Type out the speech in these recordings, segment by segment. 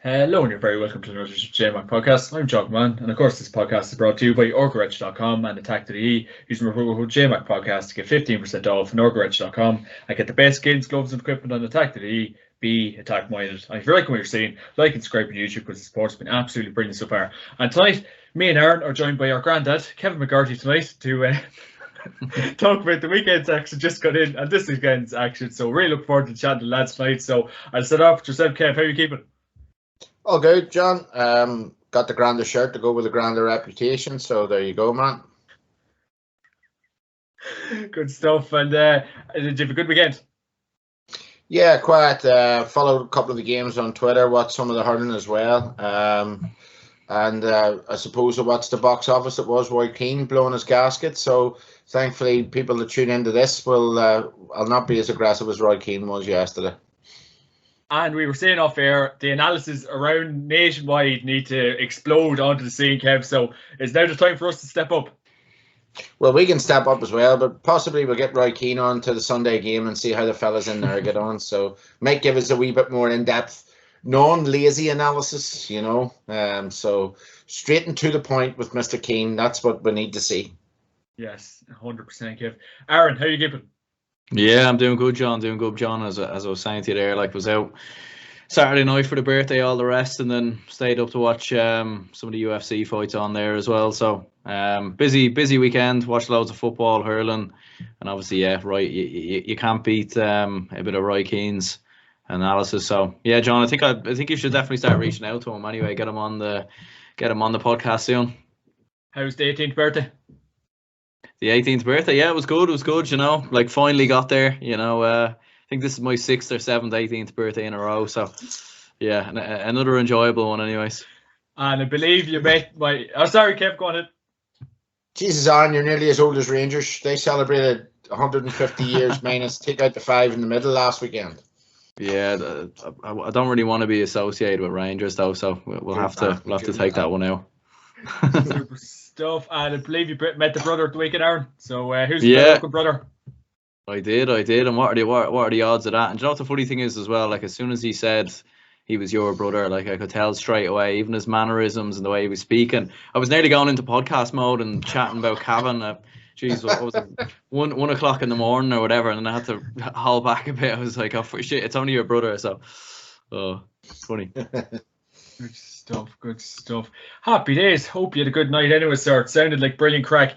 Hello, and you're very welcome to another JMAC podcast. I'm John Mann, and of course, this podcast is brought to you by Orgarech.com and Atak.ie. Using my promo code JMAC podcast to get 15% off on Orgarech.com. I get the best skins, gloves, and equipment on Atak.ie. Be attack minded. And if you're liking what you're seeing, like and subscribe on YouTube because the support's been absolutely brilliant so far. And tonight, me and Aaron are joined by our granddad, Kevin McGarty, tonight to talk about the weekend's action just got in and this weekend's action. So really look forward to chatting to the lads tonight. So I'll start off with yourself, Kev. How are you keeping? All good, John. Got the grander shirt to go with the grander reputation, so there you go, man. Good stuff. And did you have a good weekend? Yeah, quite. Followed a couple of the games on Twitter, watched some of the hurling as well. And I suppose I watched the box office. It was Roy Keane blowing his gasket, so thankfully people that tune into this will I'll not be as aggressive as Roy Keane was yesterday. And we were saying off air, the analysis around nationwide need to explode onto the scene, Kev. So it's now the time for us to step up. Well, we can step up as well, but possibly we'll get Roy Keane on to the Sunday game and see how the fellas in there get on. So might give us a wee bit more in-depth, non-lazy analysis, you know. So straight and to the point with Mr. Keane. That's what we need to see. Yes, 100%, Kev. Aaron, how are you keeping? Yeah, I'm doing good, John. Doing good, John. As I was saying to you there, like was out Saturday night for the birthday, all the rest, and then stayed up to watch some of the UFC fights on there as well. So busy weekend. Watched loads of football, hurling, and obviously, yeah, right. You can't beat a bit of Roy Keane's analysis. So yeah, John, I think you should definitely start reaching out to him anyway. Get him on the podcast soon. How's the 18th birthday? The 18th birthday, yeah, it was good, you know, like finally got there, you know. I think this is my 6th or 7th 18th birthday in a row, so yeah, another enjoyable one anyways. And I believe you met sorry, Kev, go on ahead. Jesus, Aaron, you're nearly as old as Rangers. They celebrated 150 years minus take out the 5 in the middle last weekend. Yeah, I don't really want to be associated with Rangers though, so we'll have to take that one out. Super stuff. And I believe you met the brother at the weekend, Aaron. So who's the local brother? I did. And what are the odds of that? And you know what the funny thing is as well? Like as soon as he said he was your brother, like I could tell straight away, even his mannerisms and the way he was speaking. I was nearly going into podcast mode and chatting about Cavan. Jeez, what was it? 1 o'clock in the morning or whatever, and then I had to haul back a bit. I was like, oh shit, it's only your brother. So, it's funny. Good stuff. Happy days. Hope you had a good night anyway, sir. It sounded like brilliant crack.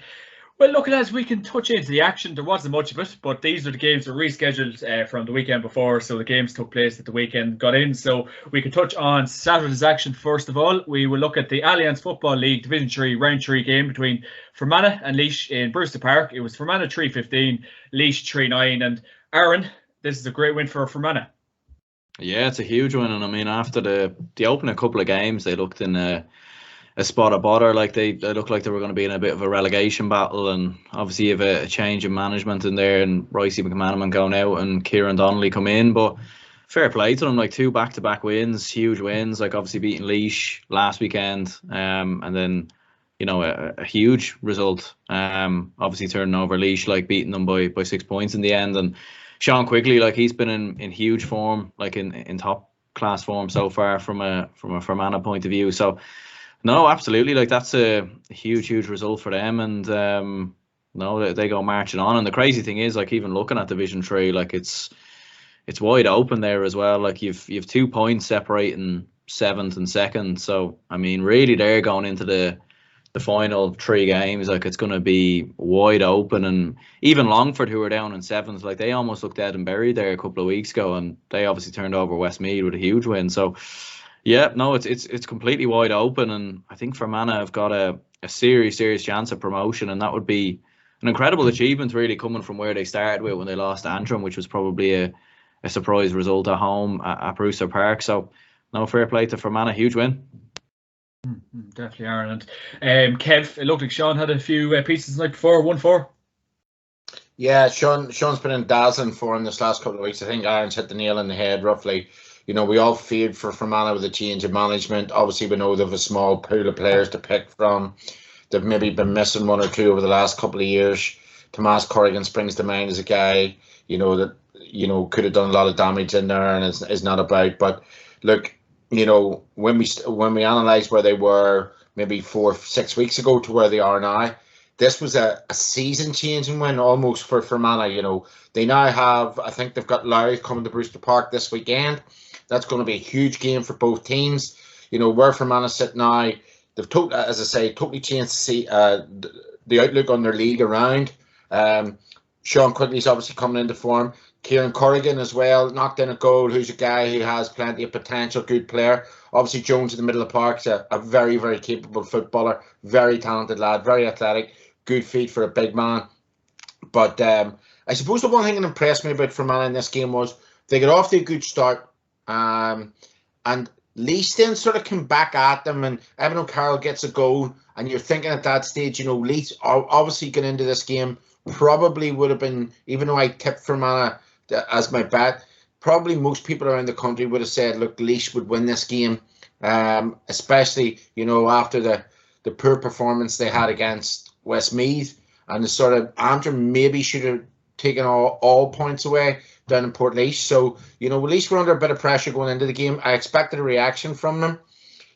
Well, look, as we can touch into the action. There wasn't much of it, but these are the games that were rescheduled from the weekend before, so the games took place at the weekend got in. So we can touch on Saturday's action first of all. We will look at the Allianz Football League Division 3 Round 3 game between Fermanagh and Laois in Brewster Park. It was Fermanagh 3-15, Laois 3-9. And Aaron, this is a great win for Fermanagh. Yeah, it's a huge one, and I mean after the opening couple of games, they looked in a spot of bother. Like they looked like they were going to be in a bit of a relegation battle, and obviously you have a change in management in there, and Ricey McManaman going out and Kieran Donnelly come in. But fair play to them, like 2 back-to-back wins, huge wins. Like obviously beating Laois last weekend, and then you know a huge result. Obviously turning over Laois, like beating them by 6 points in the end. And Sean Quigley, like he's been in huge form, like in top class form so far from a Fermanagh point of view. So no, absolutely, like that's a huge result for them, and no, they go marching on. And the crazy thing is, like even looking at Division 3, like it's wide open there as well. Like you've 2 points separating 7th and 2nd. So I mean, really, they're going into the final 3 games, like it's going to be wide open. And even Longford, who were down in 7th, like they almost looked dead and buried there a couple of weeks ago, and they obviously turned over Westmeath with a huge win. So yeah, no, it's completely wide open, and I think Fermanagh have got a serious chance of promotion, and that would be an incredible achievement really coming from where they started with when they lost Antrim, which was probably a surprise result at home at Brewster Park. So no, fair play to Fermanagh, huge win. Definitely, Aaron. And Kev, it looked like Sean had a few pieces the night before, 1-4. Yeah, Sean's been in dazzling form this last couple of weeks. I think Aaron's hit the nail on the head roughly. You know, we all feared for Fermanagh with a change of management. Obviously, we know they have a small pool of players to pick from. They've maybe been missing 1 or 2 over the last couple of years. Tomas Corrigan springs to mind as a guy, you know, that, you know, could have done a lot of damage in there and is not about. But look, you know, when we analyse where they were maybe 4-6 weeks ago to where they are now, this was a season-changing win almost for Fermanagh. You know, they now have, I think they've got Laois coming to Brewster Park this weekend. That's going to be a huge game for both teams. You know, where Fermanagh sit now, they've as I say, totally changed the outlook on their league around. Sean Quigley's obviously coming into form. Kieran Corrigan as well, knocked in a goal, who's a guy who has plenty of potential, good player. Obviously Jones in the middle of the park is a very, very capable footballer, very talented lad, very athletic, good feet for a big man. But I suppose the one thing that impressed me about Fermanagh in this game was they got off to a good start, and Laois then sort of came back at them, and Evan O'Carroll gets a goal, and you're thinking at that stage, you know, Laois obviously going into this game probably would have been, even though I tipped Fermanagh as my bet, probably most people around the country would have said, look, Laois would win this game, especially, you know, after the poor performance they had against Westmeath, and the sort of Antrim maybe should have taken all points away down in Portlaoise. So, you know, Laois were under a bit of pressure going into the game. I expected a reaction from them.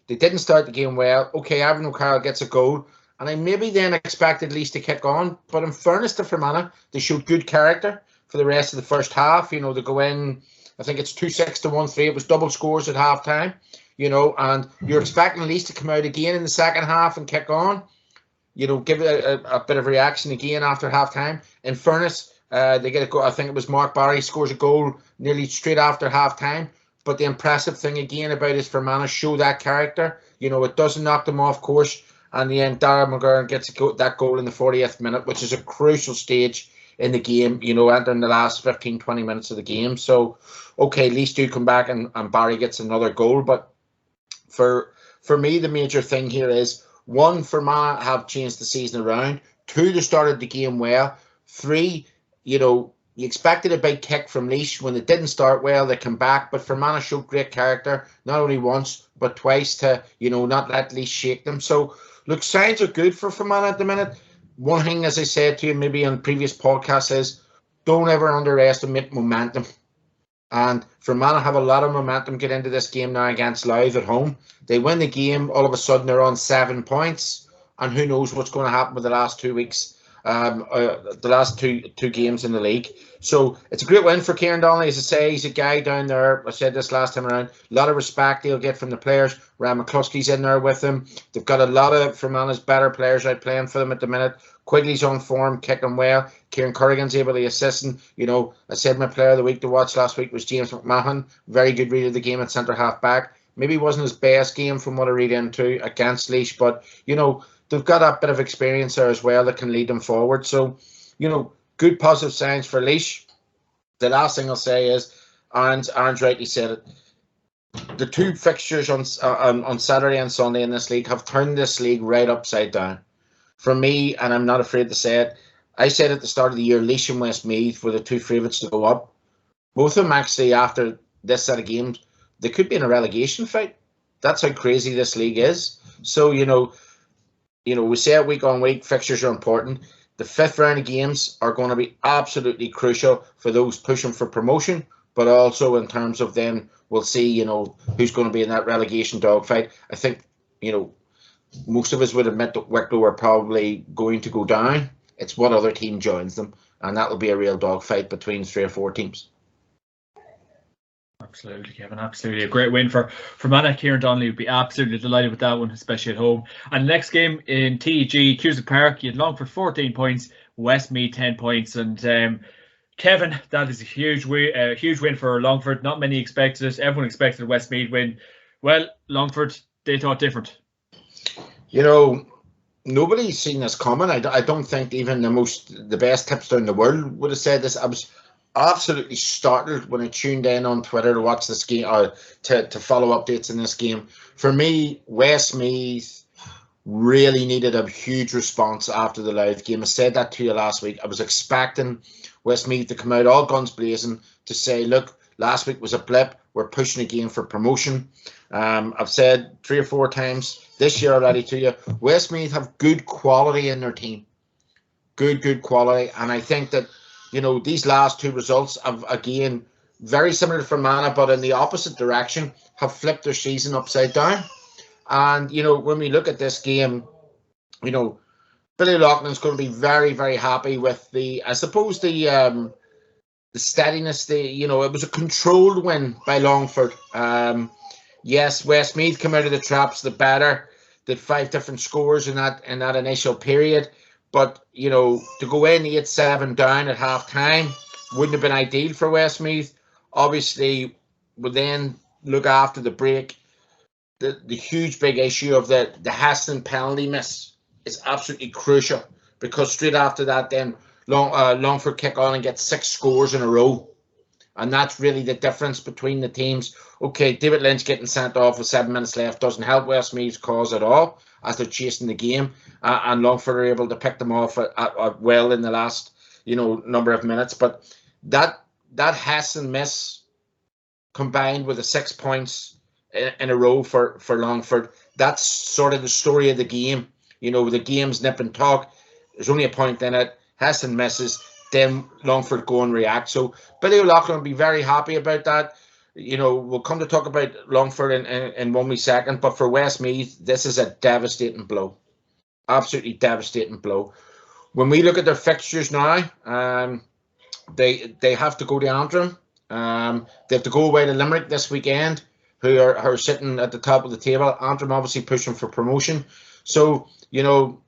They didn't start the game well. Okay, Evan O'Carroll gets a goal, and I maybe then expected Laois to kick on. But in fairness to Fermanagh, they showed good character for the rest of the first half. You know, they go in, I think it's 2-6 to 1-3. It was double scores at half time, you know, and you're expecting Laois to come out again in the second half and kick on, you know, give it a bit of reaction again after half time. In fairness, they get a goal. I think it was Mark Barry scores a goal nearly straight after half time. But the impressive thing again about is Fermanagh show that character. You know, it doesn't knock them off course. And the end, Darragh McGurran gets that goal in the 40th minute, which is a crucial stage in the game, you know, entering the last 15-20 minutes of the game. So, okay, Laois do come back and Barry gets another goal. But for me, the major thing here is, one, Fermanagh have changed the season around. Two, they started the game well. Three, you know, you expected a big kick from Laois. When it didn't start well, they come back. But Fermanagh showed great character, not only once, but twice to, you know, not let Laois shake them. So, look, signs are good for Fermanagh at the minute. One thing, as I said to you maybe on previous podcasts, is don't ever underestimate momentum. And Fermanagh have a lot of momentum get into this game now against Laois at home. They win the game, all of a sudden they're on 7 points. And who knows what's going to happen with the last 2 weeks, the last two games in the league. So it's a great win for Kieran Donnelly. As I say, he's a guy down there. I said this last time around. A lot of respect he'll get from the players. Ryan McCluskey's in there with him. They've got a lot of Fermanagh's better players out playing for them at the minute. Quigley's on form, kicking well. Kieran Corrigan's able to assist. And, you know, I said my player of the week to watch last week was James McMahon. Very good read of the game at centre half back. Maybe wasn't his best game from what I read into against Laois, but, you know, they've got a bit of experience there as well that can lead them forward. So, you know, good positive signs for Laois. The last thing I'll say is, Aaron's rightly said it, the two fixtures on Saturday and Sunday in this league have turned this league right upside down. For me, and I'm not afraid to say it, I said at the start of the year, Laois and Westmeath were the two favourites to go up. Both of them actually, after this set of games, they could be in a relegation fight. That's how crazy this league is. So, you know, we say it week on week, fixtures are important. The fifth round of games are going to be absolutely crucial for those pushing for promotion, but also in terms of then we'll see, you know, who's going to be in that relegation dogfight. I think, you know, most of us would admit that Wicklow are probably going to go down. It's what other team joins them, and that will be a real dogfight between 3 or 4 teams. Absolutely, Kevin. Absolutely. A great win for Fermanagh. Kieran Donnelly would be absolutely delighted with that one, especially at home. And the next game in TEG, Cusack Park, you had Longford 14 points, Westmeath 10 points. And Kevin, that is a huge win for Longford. Not many expected it. Everyone expected a Westmeath win. Well, Longford, they thought different. You know, nobody's seen this coming. I don't think even the best tipster in the world would have said this. I was absolutely startled when I tuned in on Twitter to watch this game, to follow updates in this game. For me, Westmeath really needed a huge response after the Louth game. I said that to you last week. I was expecting Westmeath to come out all guns blazing to say, look, last week was a blip. We're pushing again for promotion. I've said 3 or 4 times this year already to you, Westmeath have good quality in their team. Good quality. And I think that, you know, these last 2 results have, again, very similar to Fermanagh, but in the opposite direction, have flipped their season upside down. And, you know, when we look at this game, you know, Billy Loughlin's going to be very, very happy with the steadiness. You know, it was a controlled win by Longford. Yes, Westmeath came out of the traps the better, did 5 different scores in that initial period. But, you know, to go in 8-7 down at half time wouldn't have been ideal for Westmeath. Obviously, we'll then look after the break. The huge big issue of the Hassan penalty miss is absolutely crucial, because straight after that, then Longford kick on and get 6 scores in a row. And that's really the difference between the teams. Okay, David Lynch getting sent off with 7 minutes left doesn't help Westmeath's cause at all, as they're chasing the game. And Longford are able to pick them off at well in the last, you know, number of minutes. But that Hassan miss, combined with the 6 points in a row for Longford, that's sort of the story of the game. You know, the game's nip and tuck. There's only a point in it. Hassan misses, then Longford go and react. So Billy O'Loughlin will be very happy about that. You know, we'll come to talk about Longford in 1 wee second, but for Westmeath, this is a devastating blow. Absolutely devastating blow. When we look at their fixtures now, they have to go to Antrim. They have to go away to Limerick this weekend, who are sitting at the top of the table. Antrim obviously pushing for promotion. So, you know,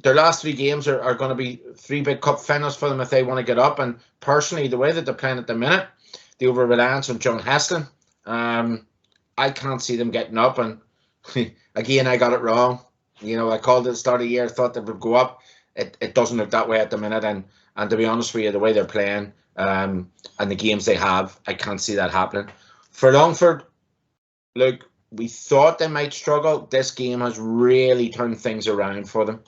their last 3 games are going to be 3 big cup finals for them if they want to get up. And personally, the way that they're playing at the minute, the over-reliance on John Heslin, I can't see them getting up. And again, I got it wrong. You know, I called it at the start of the year, thought they would go up. It doesn't look that way at the minute. And to be honest with you, the way they're playing and the games they have, I can't see that happening. For Longford, look, we thought they might struggle. This game has really turned things around for them.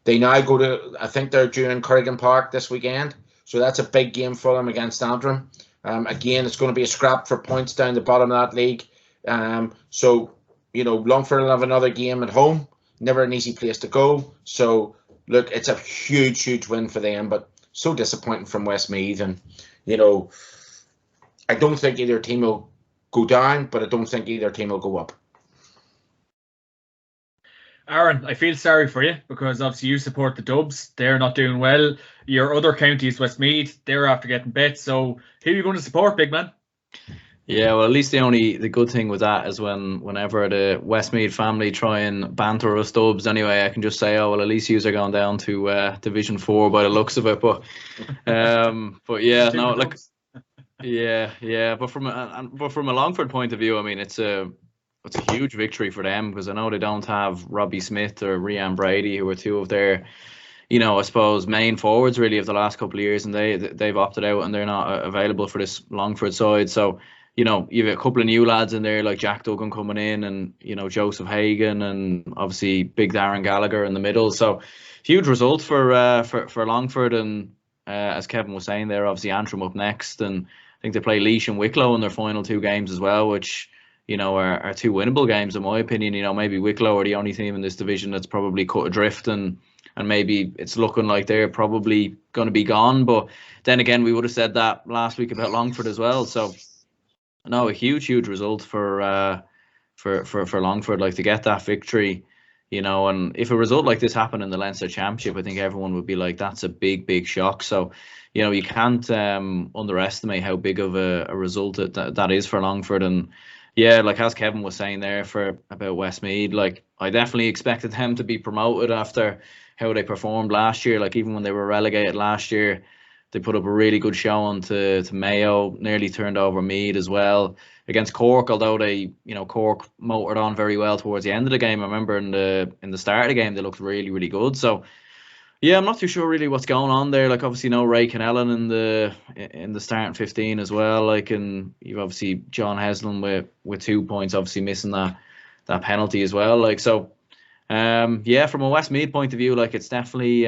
They now go to, I think they're due in Corrigan Park this weekend. So that's a big game for them against Antrim. Again, it's going to be a scrap for points down the bottom of that league. So, you know, Longford will have another game at home. Never an easy place to go. So, look, it's a huge, huge win for them, but so disappointing from Westmeath. And, you know, I don't think either team will go down, but I don't think either team will go up. Aaron, I feel sorry for you, because obviously you support the Dubs. They're not doing well. Your other county is Westmeath. They're after getting bet. So who are you going to support, big man? Yeah, well, at least the good thing with that is whenever the Westmeath family try and banter us Dubs anyway, I can just say, oh, well, at least yous are going down to Division 4 by the looks of it. But yeah, no, like, yeah. But from a Longford point of view, I mean, it's a huge victory for them, because I know they don't have Robbie Smith or Rian Brady, who are 2 of their, you know, I suppose main forwards really of the last couple of years, and they've opted out and they're not available for this Longford side. So, you know, you've a couple of new lads in there like Jack Duggan coming in, and, you know, Joseph Hagan, and obviously big Darren Gallagher in the middle. So huge result for Longford. And as Kevin was saying there, obviously Antrim up next, and I think they play Laois and Wicklow in their final 2 games as well, which, you know, are 2 winnable games in my opinion. You know, maybe Wicklow are the only team in this division that's probably cut adrift, and maybe it's looking like they're probably going to be gone. But then again, we would have said that last week about Longford as well. So no, a huge result for Longford, like, to get that victory, you know. And if a result like this happened in the Leinster Championship, I think everyone would be like, that's a big shock. So, you know, you can't underestimate how big of a result that is for Longford. And yeah, like as Kevin was saying there about Westmeath, like, I definitely expected them to be promoted after how they performed last year. Like, even when they were relegated last year, they put up a really good showing to Mayo, nearly turned over Meath as well against Cork, although Cork motored on very well towards the end of the game. I remember in the start of the game they looked really good. So yeah, I'm not too sure really what's going on there. Like, obviously no Ray Kennellan in the starting 15 as well. Like, and you've obviously John Heslin with 2 points, obviously missing that penalty as well. Like, so yeah, from a Westmeath point of view, like, it's definitely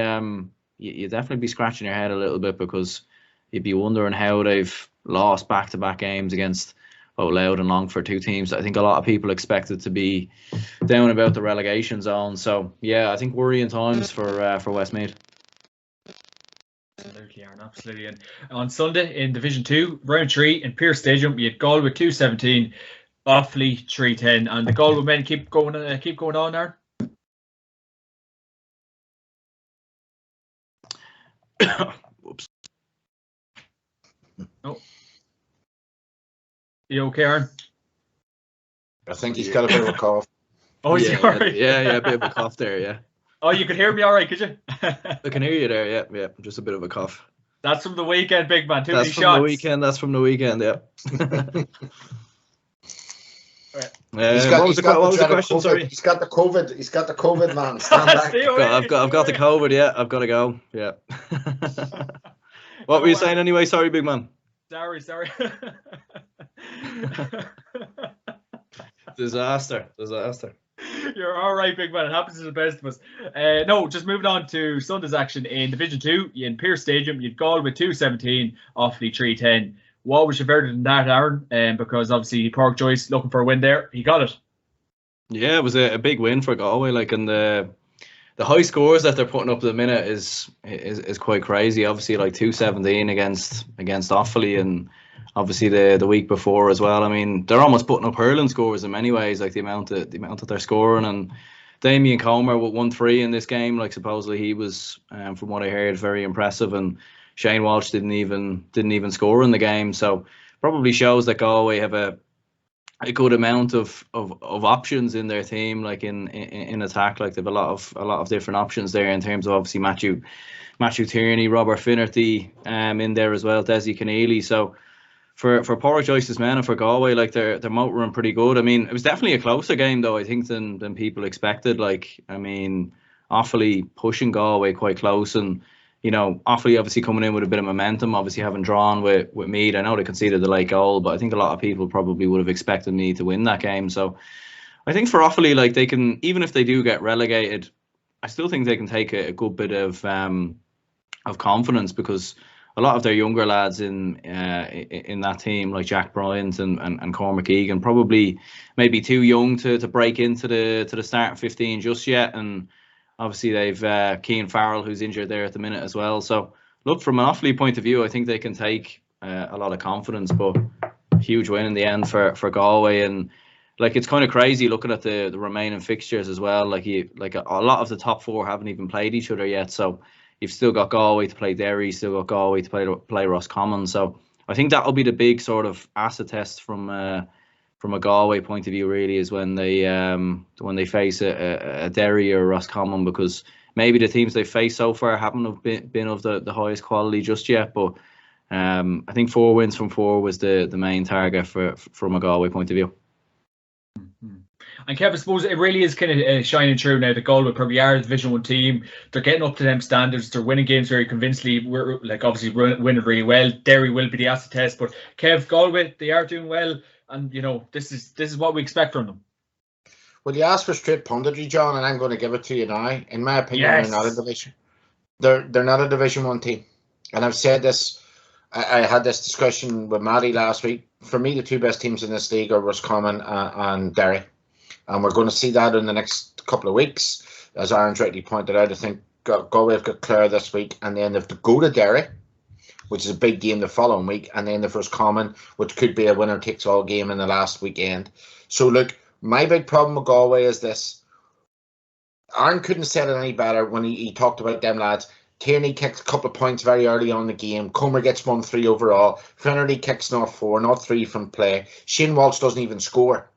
you definitely be scratching your head a little bit, because you'd be wondering how they've lost back-to-back games against Louth and Longford, 2 teams I think a lot of people expected to be down about the relegation zone. So yeah, I think worrying times for Westmeath. Absolutely, Aaron, absolutely. And on Sunday in Division 2, round 3 in Pearse Stadium, you had Galway 2-17, Offaly 3-10, and the Galway men keep going on, Aaron. Whoops. Oh. You okay, Aaron? I think he's got a bit of a cough. Oh, yeah, all right? Yeah, a bit of a cough there, yeah. Oh, you could hear me all right, could you? I can hear you there, yeah, just a bit of a cough. That's from the weekend, big man. That's from the weekend, yeah. Right. What was the question? Sorry. He's got the COVID, man. Stand back. I've got the COVID, yeah. I've got to go, yeah. What were you saying anyway? Sorry, big man. Sorry. Disaster. You're all right, big man. It happens to the best of us. No, just moving on to Sunday's action in Division 2. In Pearse Stadium, you'd Galway 2-17, Offaly 3-10. What was your verdict in that, Aaron? Because obviously Pádraig Joyce looking for a win there. He got it. Yeah, it was a big win for Galway. Like, and the high scores that they're putting up at the minute is quite crazy. Obviously, like 2-17 against Offaly, and obviously the week before as well. I mean, they're almost putting up hurling scores in many ways, like the amount that they're scoring. And Damien Comer with 1-3 in this game, like supposedly he was, from what I heard, very impressive. And Shane Walsh didn't even score in the game, so probably shows that Galway have a good amount of options in their team, like in attack. Like they've a lot of different options there in terms of obviously Matthew Tierney, Robert Finnerty, in there as well, Desi Keneally. So for Pádraig Joyce's men and for Galway, like they're motoring pretty good. I mean, it was definitely a closer game though, I think, than people expected. Like, I mean, Offaly pushing Galway quite close, and you know, Offaly obviously coming in with a bit of momentum, obviously having drawn with Meath. I know they conceded the late goal, but I think a lot of people probably would have expected Meath to win that game. So I think for Offaly, like they can, even if they do get relegated, I still think they can take a good bit of confidence, because a lot of their younger lads in that team, like Jack Bryant and Cormac Egan, probably maybe too young to break into the start 15 just yet. And obviously they've Cian Farrell, who's injured there at the minute as well. So look, from an Offaly point of view, I think they can take a lot of confidence, but huge win in the end for Galway. And like, it's kind of crazy looking at the remaining fixtures as well. Like a lot of the top four haven't even played each other yet. So you've still got Galway to play Derry, still got Galway to play Roscommon. So I think that'll be the big sort of acid test from a Galway point of view, really, is when they face a Derry or Roscommon, because maybe the teams they've faced so far haven't been of the highest quality just yet. But I think 4 wins from 4 was the main target from a Galway point of view. And Kev, I suppose it really is kind of shining through now that Galway probably are a Division 1 team. They're getting up to them standards. They're winning games very convincingly. We're like obviously winning really well. Derry will be the acid test, but Kev, Galway, they are doing well, and you know this is what we expect from them. Well, you asked for straight punditry, John, and I'm going to give it to you now. In my opinion, Yes. They're not a division. They're not a Division 1 team, and I've said this. I had this discussion with Maddie last week. For me, the 2 best teams in this league are Roscommon and Derry. And we're going to see that in the next couple of weeks. As Aaron's rightly pointed out, I think Galway have got Clare this week, and then they have to go to Derry, which is a big game the following week, and then the Roscommon, which could be a winner-takes-all game in the last weekend. So, look, my big problem with Galway is this. Aaron couldn't have said it any better when he talked about them lads. Tierney kicks a couple of points very early on in the game. Comer gets 1-3 overall. Finnerty kicks not 4, not 3 from play. Shane Walsh doesn't even score,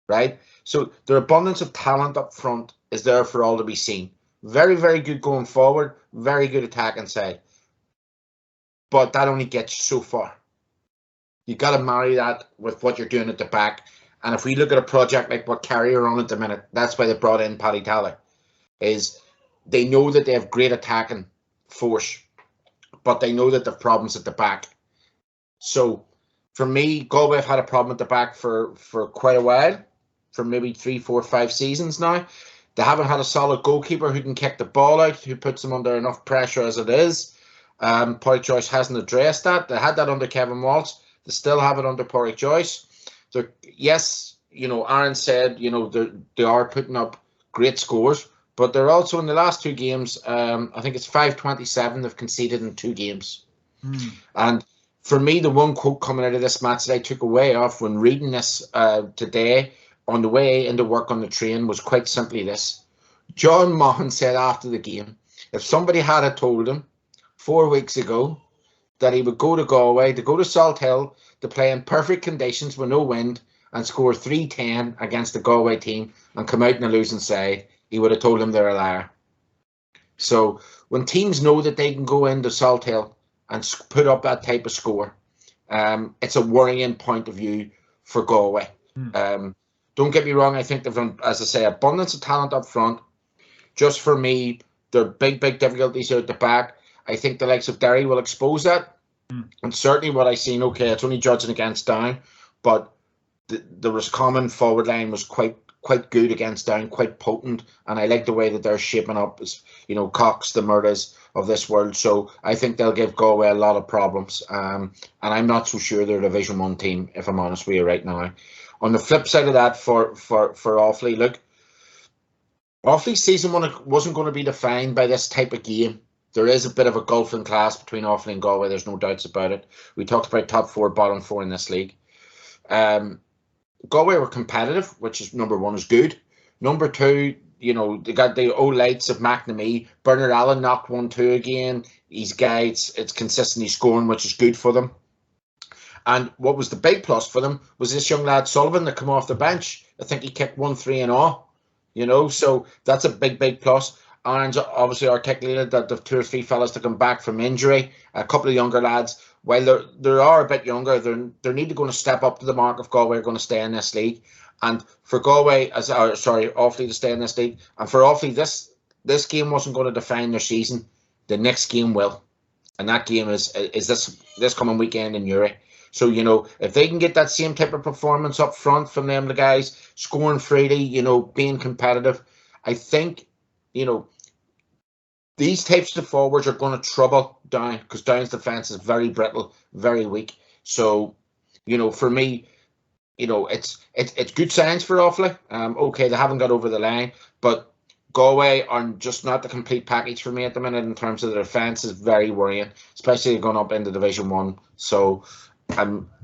right? So their abundance of talent up front is there for all to be seen. Very, very good going forward. Very good attacking side. But that only gets you so far. You got to marry that with what you're doing at the back. And if we look at a project like what Kerry are on at the minute, that's why they brought in Paddy Talley, is they know that they have great attacking force, but they know that they have problems at the back. So for me, Galway have had a problem at the back for quite a while, for maybe 3, 4, 5 seasons now. They haven't had a solid goalkeeper who can kick the ball out, who puts them under enough pressure as it is. Pádraig Joyce hasn't addressed that. They had that under Kevin Walsh. They still have it under Pádraig Joyce. Yes, you know, Aaron said, you know, they are putting up great scores, but they're also in the last 2 games. I think it's 5-27 they've conceded in 2 games. And for me, the one quote coming out of this match that I took away off when reading this today on the way into work on the train was quite simply this. John Mahon said after the game, if somebody had told him 4 weeks ago that he would go to Galway, to go to Salt Hill, to play in perfect conditions with no wind and score 3-10 against the Galway team and come out in a losing side, he would have told him they're a liar. So when teams know that they can go into Salt Hill and put up that type of score, it's a worrying point of view for Galway. Don't get me wrong, I think they've done, as I say, abundance of talent up front. Just for me, there are big difficulties out the back. I think the likes of Derry will expose that. And certainly what I seen, okay, it's only judging against Down, but the Roscommon forward line was quite good against Down, quite potent, and I like the way that they're shaping up as, you know, Cox, the Murdas of this world. So I think they'll give Galway a lot of problems, and I'm not so sure they're a Division 1 team, if I'm honest with you right now. On the flip side of that, for Offaly, look, Offaly's season wasn't going to be defined by this type of game. There is a bit of a gulf in class between Offaly and Galway. There's no doubts about it. We talked about top 4, bottom 4 in this league. Galway were competitive, which is number 1 is good. Number 2, you know, they got the old lights of McNamee. Bernard Allen knocked 1-2 again. He's guys, it's consistently scoring, which is good for them. And what was the big plus for them was this young lad Sullivan that come off the bench. I think he kicked 1-3 and all. You know, so that's a big plus. Aaron's obviously articulated that the 2 or 3 fellas to come back from injury. A couple of younger lads, while they are a bit younger, they're need to going to step up to the mark if Galway are going to stay in this league. And for Galway, Offaly to stay in this league, and for Offaly, this game wasn't going to define their season. The next game will, and that game is this coming weekend in Newry. So, you know, if they can get that same type of performance up front from them, the guys scoring freely, you know, being competitive, I think, you know, these types of forwards are going to trouble Down, because Down's defence is very brittle, very weak. So, you know, for me, you know, it's good signs for Offaly. Okay, they haven't got over the line, but Galway are just not the complete package for me at the minute in terms of the defence is very worrying, especially going up into Division 1. So,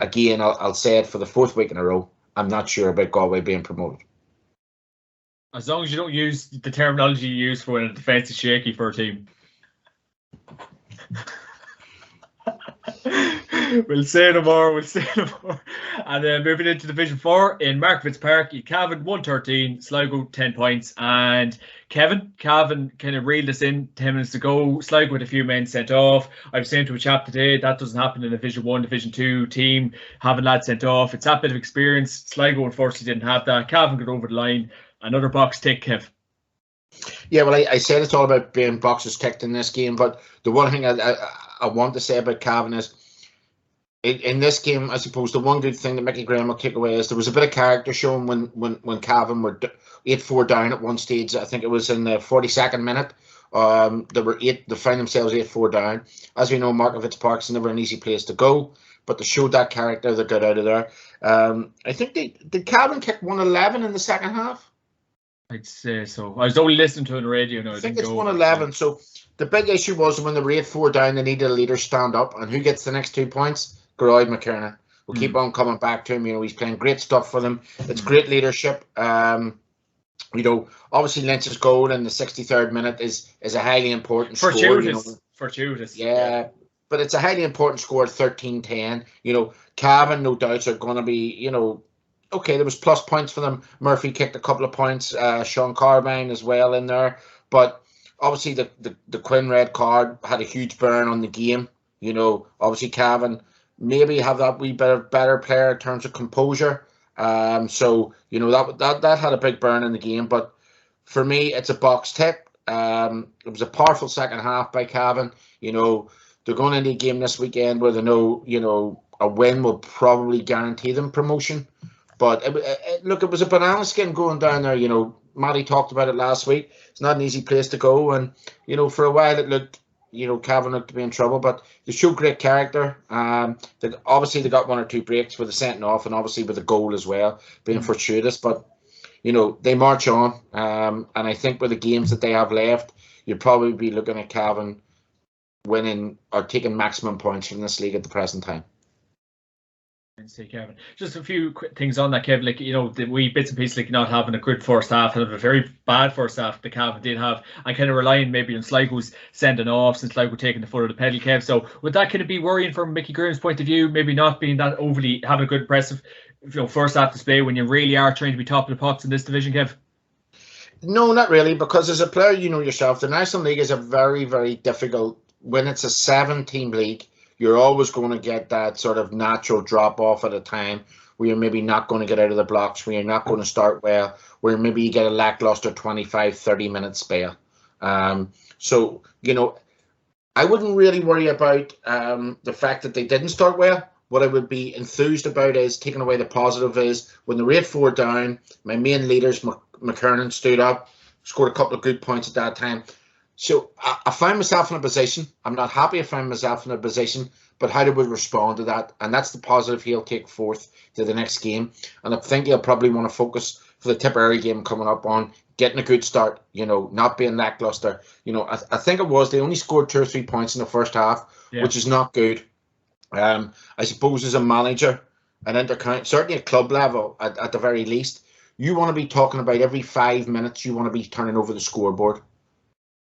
again, I'll say it for the 4th week in a row, I'm not sure about Galway being promoted. As long as you don't use the terminology you use for when a defence is shaky for a team. We'll say no more. And then moving into Division 4 in Markovitz Park, Cavan 113, Sligo 10 points, and Cavan kind of reeled us in 10 minutes ago. Sligo with a few men sent off. I was saying to a chap today that doesn't happen in a Division 1, Division 2 team, having lads sent off. It's that bit of experience. Sligo unfortunately didn't have that. Cavan got over the line. Another box tick, Kev. Yeah, well, I said it's all about being boxes ticked in this game, but the one thing I want to say about Cavan is, in this game, I suppose the one good thing that Mickey Graham will take away is there was a bit of character shown when Cavan were 8-4 down at one stage. I think it was in the 42nd minute. They found themselves 8-4 down. As we know, Markovitz Park's never an easy place to go, but they showed that character, they got out of there. I think did Cavan kick 111 in the second half? I'd say so. I was only listening to it on the radio now. I think it's 111. So the big issue was when they were 8-4 down, they needed a leader stand up. And who gets the next 2 points? Geroid McKernan. We'll keep on coming back to him. You know, he's playing great stuff for them. It's great leadership. You know, obviously Lynch's goal in the 63rd minute is a highly important score. Fortuitous. Yeah. But it's a highly important score, 13-10. You know, Cavan, no doubts, are going to be, you know, okay, there was plus points for them. Murphy kicked a couple of points. Sean Carbine as well in there. But obviously the Quinn red card had a huge burn on the game. You know, obviously Cavan maybe have that wee bit of better player in terms of composure. So, you know, that had a big burn in the game. But for me, it's a box tick. It was a powerful second half by Cavan. You know, they're going into a game this weekend where they know, you know, a win will probably guarantee them promotion. But look, it was a banana skin going down there. You know, Matty talked about it last week. It's not an easy place to go. And, you know, for a while it looked, you know, Cavan looked to be in trouble. But they showed great character. Obviously, they got 1 or 2 breaks with the sending off and obviously with a goal as well, being fortuitous. But, they march on. And I think with the games that they have left, you'd probably be looking at Cavan winning or taking maximum points from this league at the present time. Kevin. Just a few quick things on that, Kevin. Like, the wee bits and pieces, like not having a good first half, having a very bad first half the Cavan did have, and kind of relying maybe on Sligo's sending off, since Sligo taking the foot of the pedal, Kev. So would that kind of be worrying from Mickey Graham's point of view, maybe not being that overly, having a good impressive first half display when you really are trying to be top of the pops in this division, Kev? No, not really, because as a player, yourself, the National League is a very, very difficult, when it's a 7-team league, you're always going to get that sort of natural drop off at a time where you're maybe not going to get out of the blocks, where you're not going to start well, where maybe you get a lackluster 25, 30-minute spell. So, I wouldn't really worry about the fact that they didn't start well. What I would be enthused about is taking away the positive is when they were 8-4 down, my main leaders, McKernan, stood up, scored a couple of good points at that time. So I found myself in a position. I'm not happy I found myself in a position, but how do we respond to that? And that's the positive he'll take forth to the next game. And I think he'll probably want to focus for the Tipperary game coming up on getting a good start, not being lackluster. I think it was, they only scored 2 or 3 points in the first half, which is not good. I suppose as a manager, an intercounty, certainly at club level, at the very least, you want to be talking about every 5 minutes, you want to be turning over the scoreboard.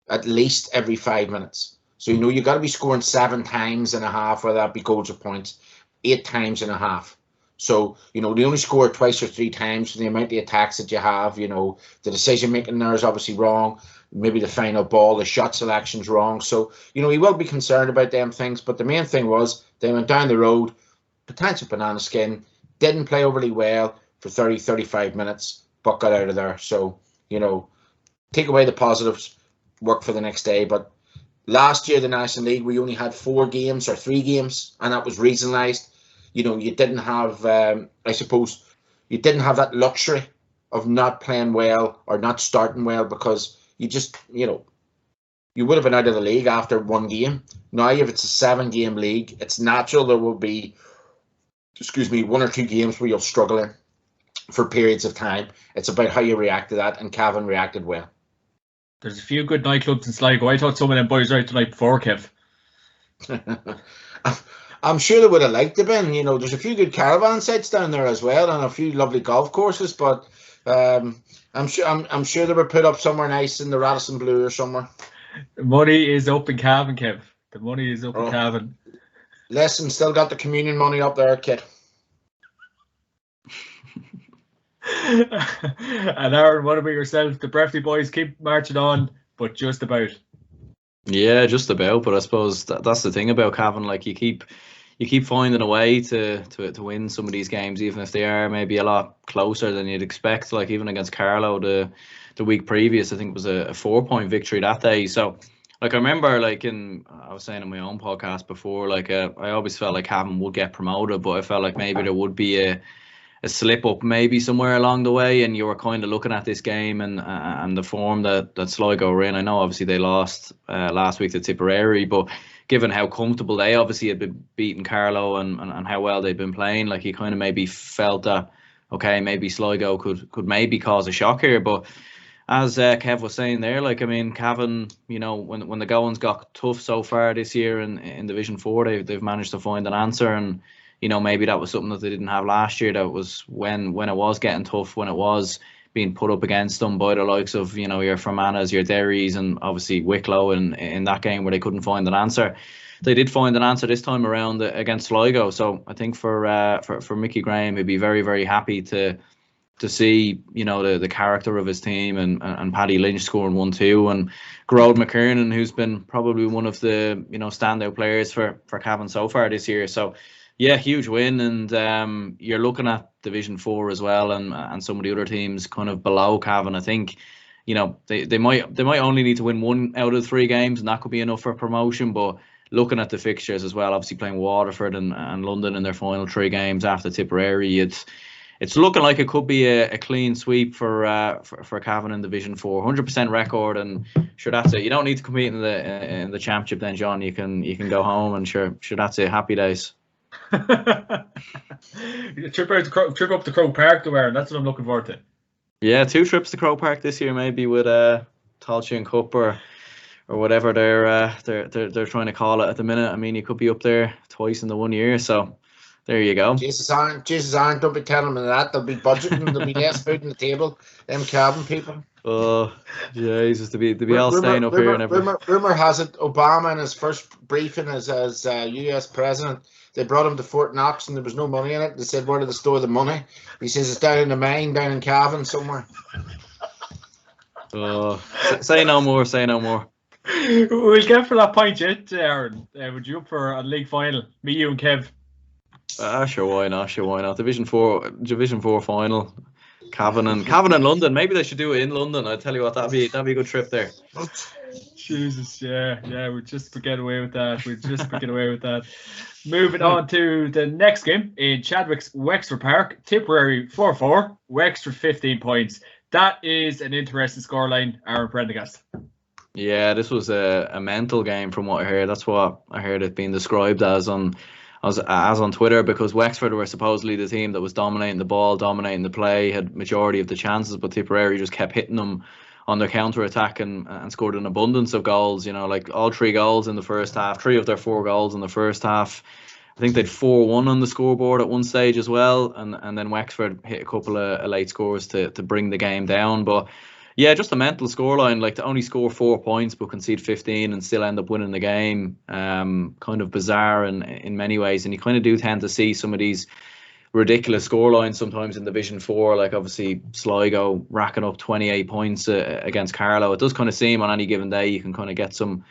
At least every 5 minutes. So, you got to be scoring 7 times and a half, whether that be goals or points, 8 times and a half. So, they only score twice or 3 times for the amount of attacks that you have. The decision making there is obviously wrong. Maybe the final ball, the shot selection's wrong. So, he will be concerned about them things. But the main thing was they went down the road, potential banana skin, didn't play overly well for 30, 35 minutes, but got out of there. So, take away the positives, work for the next day. But last year, the National League, we only had 4 games or 3 games, and that was regionalised. You didn't have, I suppose, you didn't have that luxury of not playing well or not starting well, because you just, you would have been out of the league after 1 game. Now, if it's a 7-game league, it's natural there will be, 1 or 2 games where you'll struggle in for periods of time. It's about how you react to that, and Cavan reacted well. There's a few good nightclubs in Sligo. I thought some of them boys were out tonight before, Kev. I'm sure they would have liked to been. There's a few good caravan sites down there as well, and a few lovely golf courses. But I'm sure they were put up somewhere nice in the Radisson Blue or somewhere. The money is up in Cavan, Kev. The money is up in Cavan. Listen, still got the communion money up there, kid. And Aaron, what about yourself? The Breffley boys keep marching on, but just about. Yeah, just about. But I suppose that's the thing about Cavan. Like, you keep finding a way to win some of these games, even if they are maybe a lot closer than you'd expect. Like, even against Carlow the week previous, I think it was a 4-point victory that day. So, like, I remember, like, I was saying in my own podcast before, like, I always felt like Cavan would get promoted, but I felt like maybe there would be a slip up maybe somewhere along the way, and you were kind of looking at this game and the form that Sligo were in. I know obviously they lost last week to Tipperary, but given how comfortable they obviously had been beating Carlow and how well they'd been playing, like, you kind of maybe felt that, okay, maybe Sligo could maybe cause a shock here. But as Kev was saying there, like, I mean, Cavan, when the goings got tough so far this year in Division 4, they've managed to find an answer. And maybe that was something that they didn't have last year. That was when it was getting tough, when it was being put up against them by the likes of, your Fermanaghs, your Derrys, and obviously Wicklow in that game where they couldn't find an answer. They did find an answer this time around against Sligo. So I think for Mickey Graham, he'd be very, very happy to see, the character of his team and Paddy Lynch scoring 1-2, and Gerard McKernan, who's been probably one of the, standout players for Cavan so far this year. So, yeah, huge win, and you're looking at Division 4 as well, and some of the other teams kind of below Cavan. I think, they might only need to win 1 out of 3 games, and that could be enough for promotion. But looking at the fixtures as well, obviously playing Waterford and London in their final 3 games after Tipperary, it's looking like it could be a clean sweep for Cavan in Division 4. 100% record, and sure, that's it. You don't need to compete in the championship then, John. You can go home, and sure that's it. Happy days. Trip up to Croke Park to wear, and that's what I'm looking forward to. Yeah, 2 trips to Croke Park this year, maybe with Tailteann Cup or whatever they're trying to call it at the minute. I mean, you could be up there twice in the 1 year, so there you go. Jesus Aren't, don't be telling me that. They'll be budgeting, there'll be less food on the table. Them Cavan people. Oh, Jesus, to be all staying up here and everything. Rumor has it, Obama in his first briefing as US president, they brought him to Fort Knox and there was no money in it. They said, where did they store the money? He says it's down in the mine, down in Cavan somewhere. Oh, say no more, say no more. We'll get for that point yet, Aaron. Would you up for a league final? Me, you and Kev. Sure, why not? Division 4 final. Cavan and London. Maybe they should do it in London. I tell you what, that'd be a good trip there. Jesus, yeah, we'd just get away with that. Moving on to the next game in Chadwick's Wexford Park. Tipperary 4-4, Wexford 15 points. That is an interesting scoreline, Aaron Prendergast. Yeah, this was a mental game from what I heard. That's what I heard it being described as on Twitter, because Wexford were supposedly the team that was dominating the ball, dominating the play, had majority of the chances, but Tipperary just kept hitting them on their counter-attack and scored an abundance of goals. You know, like all 3 goals in the first half, 3 of their 4 goals in the first half. I think they'd 4-1 on the scoreboard at one stage as well, and then Wexford hit a couple of late scores to bring the game down. But yeah, just a mental scoreline, like to only score 4 points but concede 15 and still end up winning the game. Kind of bizarre in many ways, and you kind of do tend to see some of these ridiculous scorelines sometimes in Division 4, like obviously Sligo racking up 28 points against Carlow. It does kind of seem on any given day you can kind of get some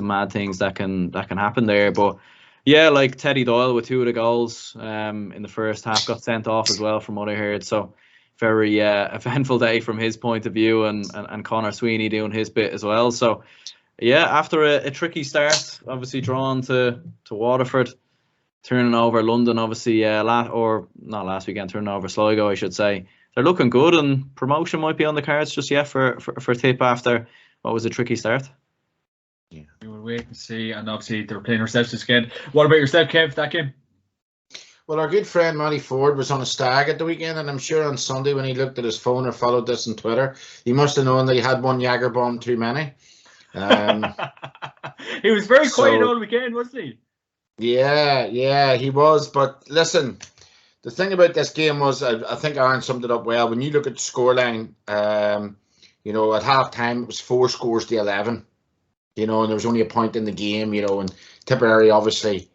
mad things that can happen there. But yeah, like Teddy Doyle with 2 of the goals in the first half got sent off as well from what I heard. So very eventful day from his point of view, and Conor Sweeney doing his bit as well. So yeah, after a tricky start, obviously drawn to Waterford, turning over London, obviously not last weekend, turning over Sligo, I should say. They're looking good, and promotion might be on the cards just yet for Tip after what was a tricky start. Yeah, we will wait and see, and obviously they're playing ourselves this weekend. What about yourself, Kev, that game? Well, our good friend Matty Ford was on a stag at the weekend, and I'm sure on Sunday when he looked at his phone or followed this on Twitter, he must have known that he had one Jager bomb too many. He was very quiet all weekend, wasn't he? Yeah, he was. But listen, the thing about this game was, I think Aaron summed it up well. When you look at the scoreline, at half time it was 4 scores to 11. And there was only a point in the game. And Tipperary obviously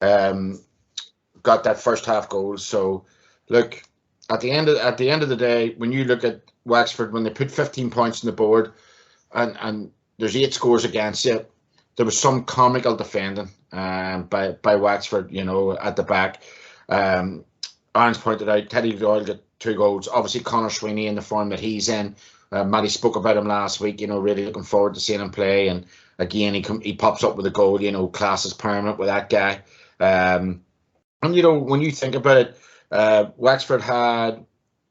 got that first half goal. So look, at the end of the day, when you look at Wexford, when they put 15 points on the board, and there's 8 scores against you, there was some comical defending by Wexford, at the back. Aaron's pointed out Teddy Doyle got 2 goals. Obviously, Conor Sweeney in the form that he's in. Matty spoke about him last week. Really looking forward to seeing him play. And again, he pops up with a goal. Class is permanent with that guy. And when you think about it, Wexford had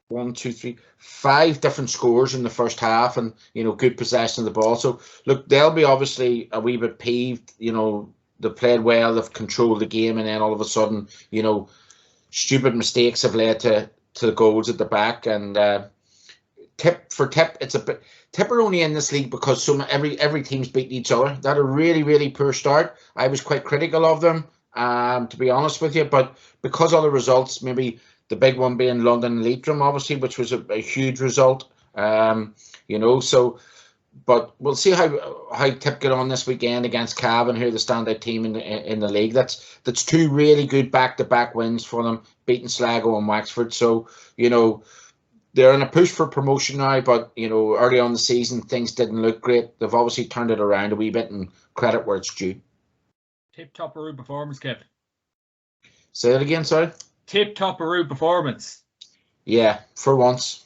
5 different scores in the first half, and good possession of the ball. So look, they'll be obviously a wee bit peeved. They played well, they've controlled the game, and then all of a sudden, stupid mistakes have led to the goals at the back. And Tip, it's a bit. Tip are only in this league because every team's beating each other. That a really, really poor start. I was quite critical of them, to be honest with you, but because of the results, maybe the big one being London and Leitrim, obviously, which was a huge result. So, but we'll see how Tip get on this weekend against Cavan, who are the standout team in the league. That's 2 really good back-to-back wins for them, beating Sligo and Wexford. So, they're in a push for promotion now, but early on in the season things didn't look great. They've obviously turned it around a wee bit, and credit where it's due. Tip-top-a-roo performance, Kev. Say it again, sorry. Tip-top-a-roo performance. Yeah, for once.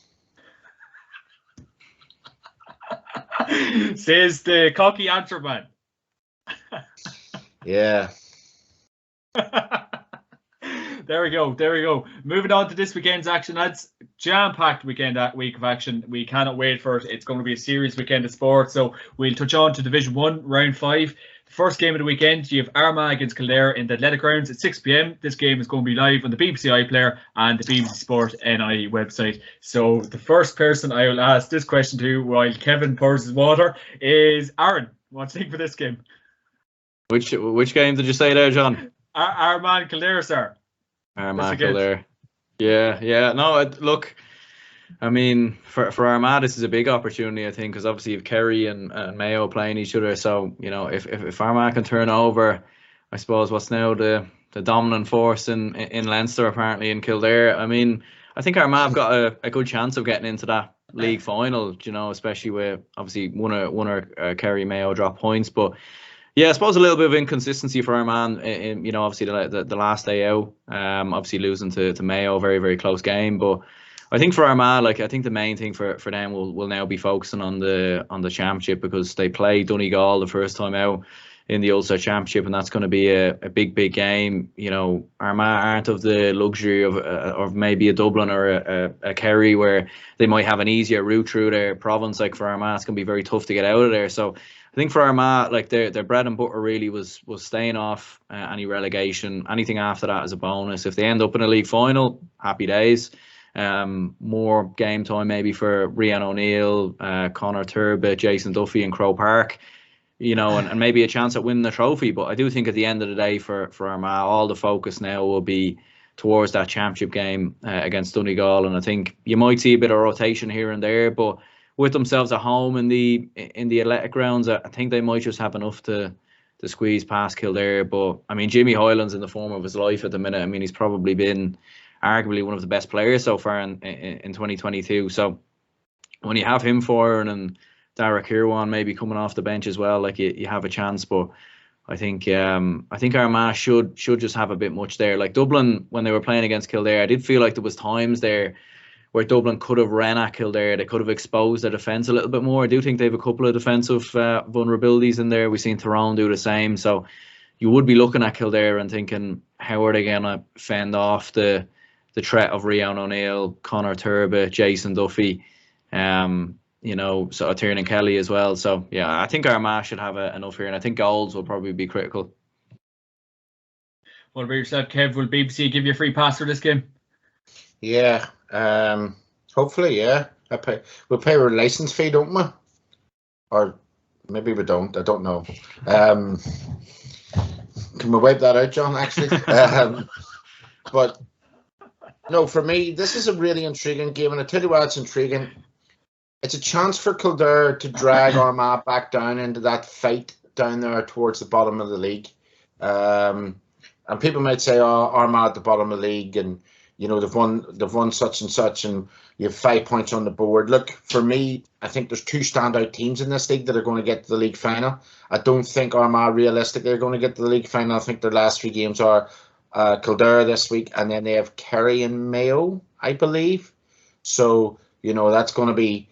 Says the cocky answer man. Yeah. There we go. Moving on to this weekend's action, lads. Jam-packed week of action. We cannot wait for it. It's going to be a serious weekend of sport. So we'll touch on to Division 1, Round 5. The first game of the weekend, you have Armagh against Kildare in the Athletic Grounds at 6 p.m. This game is going to be live on the BBC iPlayer and the BBC Sport NI website. So the first person I will ask this question to while Kevin pours his water is Aaron. What do you think for this game? Which game did you say there, John? Armagh Kildare, sir. Armagh Kildare. Yeah. No, look, I mean, for Armagh, this is a big opportunity, I think, because obviously you have Kerry and Mayo playing each other. So, you know, if Armagh can turn over, I suppose, what's now the dominant force in Leinster, apparently, in Kildare, I mean, I think Armagh have got a good chance of getting into that league final, you know, especially with, obviously, one or Kerry, Mayo drop points. But, yeah, I suppose a little bit of inconsistency for Armagh in, you know, obviously the last day out, obviously losing to Mayo, very, very close game. But I think for Armagh, like, I think the main thing for them will now be focusing on the championship, because they play Donegal the first time out in the Ulster Championship, and that's going to be a big game. You know, Armagh aren't of the luxury of maybe a Dublin or a Kerry, where they might have an easier route through their province. Like, for Armagh, it's going to be very tough to get out of there. So I think for Armagh, like, their bread and butter really was staying off any relegation. Anything after that is a bonus. If they end up in a league final, happy days. More game time maybe for Rian O'Neill, Conor Turbitt, Jason Duffy and Croke Park, you know, and maybe a chance at winning the trophy. But I do think at the end of the day for Armagh, all the focus now will be towards that championship game against Donegal. And I think you might see a bit of rotation here and there, but with themselves at home in the Athletic Grounds, I think they might just have enough to squeeze past Kildare. But I mean, Jimmy Hyland's in the form of his life at the minute. I mean, he's probably been arguably one of the best players so far in 2022. So when you have him firing and Derek Kirwan maybe coming off the bench as well, like, you have a chance. But I think Armagh should just have a bit much there. Like Dublin, when they were playing against Kildare, I did feel like there was times there where Dublin could have ran at Kildare. They could have exposed their defence a little bit more. I do think they have a couple of defensive vulnerabilities in there. We've seen Tyrone do the same. So you would be looking at Kildare and thinking, how are they going to fend off the threat of Rian O'Neill, Conor Turbitt, Jason Duffy, you know, so Tiernan Kelly as well. So yeah, I think Armagh should have enough here, and I think goals will probably be critical. What about yourself, Kev? Will BBC give you a free pass for this game? Yeah, hopefully, yeah. We'll pay our license fee, don't we? Or maybe we don't. I don't know. Can we wipe that out, John? Actually, but no, for me, this is a really intriguing game, and I tell you why it's intriguing. It's a chance for Kildare to drag Armagh back down into that fight down there towards the bottom of the league. And people might say, "Oh, Armagh at the bottom of the league, and you know they've won such and such, and you have 5 points on the board." Look, for me, I think there's two standout teams in this league that are going to get to the league final. I don't think Armagh realistically are going to get to the league final. I think their last 3 games are Kildare this week, and then they have Kerry and Mayo, I believe. So, you know, that's going to be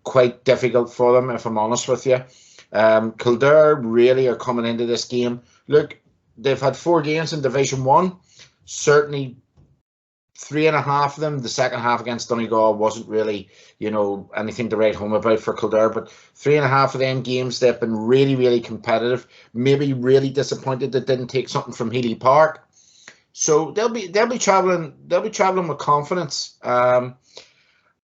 quite difficult for them, if I'm honest with you. Kildare really are coming into this game. Look, they've had 4 games in Division 1. Certainly 3.5 of them, the second half against Donegal wasn't really, you know, anything to write home about for Kildare, but 3.5 of them games, they've been really, really competitive. Maybe really disappointed that didn't take something from Healy Park. So they'll be travelling with confidence.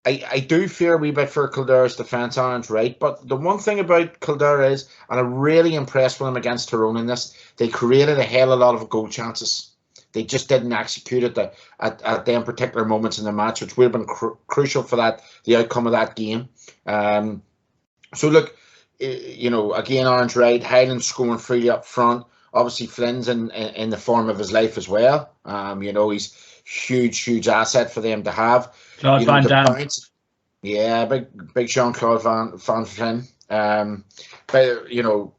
I do fear a wee bit for Kildare's defence, Aaron's right, but the one thing about Kildare is, and I'm really impressed with them against Tyrone in this, they created a hell of a lot of goal chances. They just didn't execute it at them particular moments in the match, which would have been crucial for the outcome of that game. So look, you know, again, Aaron's right. Highland scoring freely up front. Obviously, Flynn's in the form of his life as well. You know, he's huge asset for them to have. Claude Van Damme. Yeah, big Jean-Claude Van Flynn. But you know,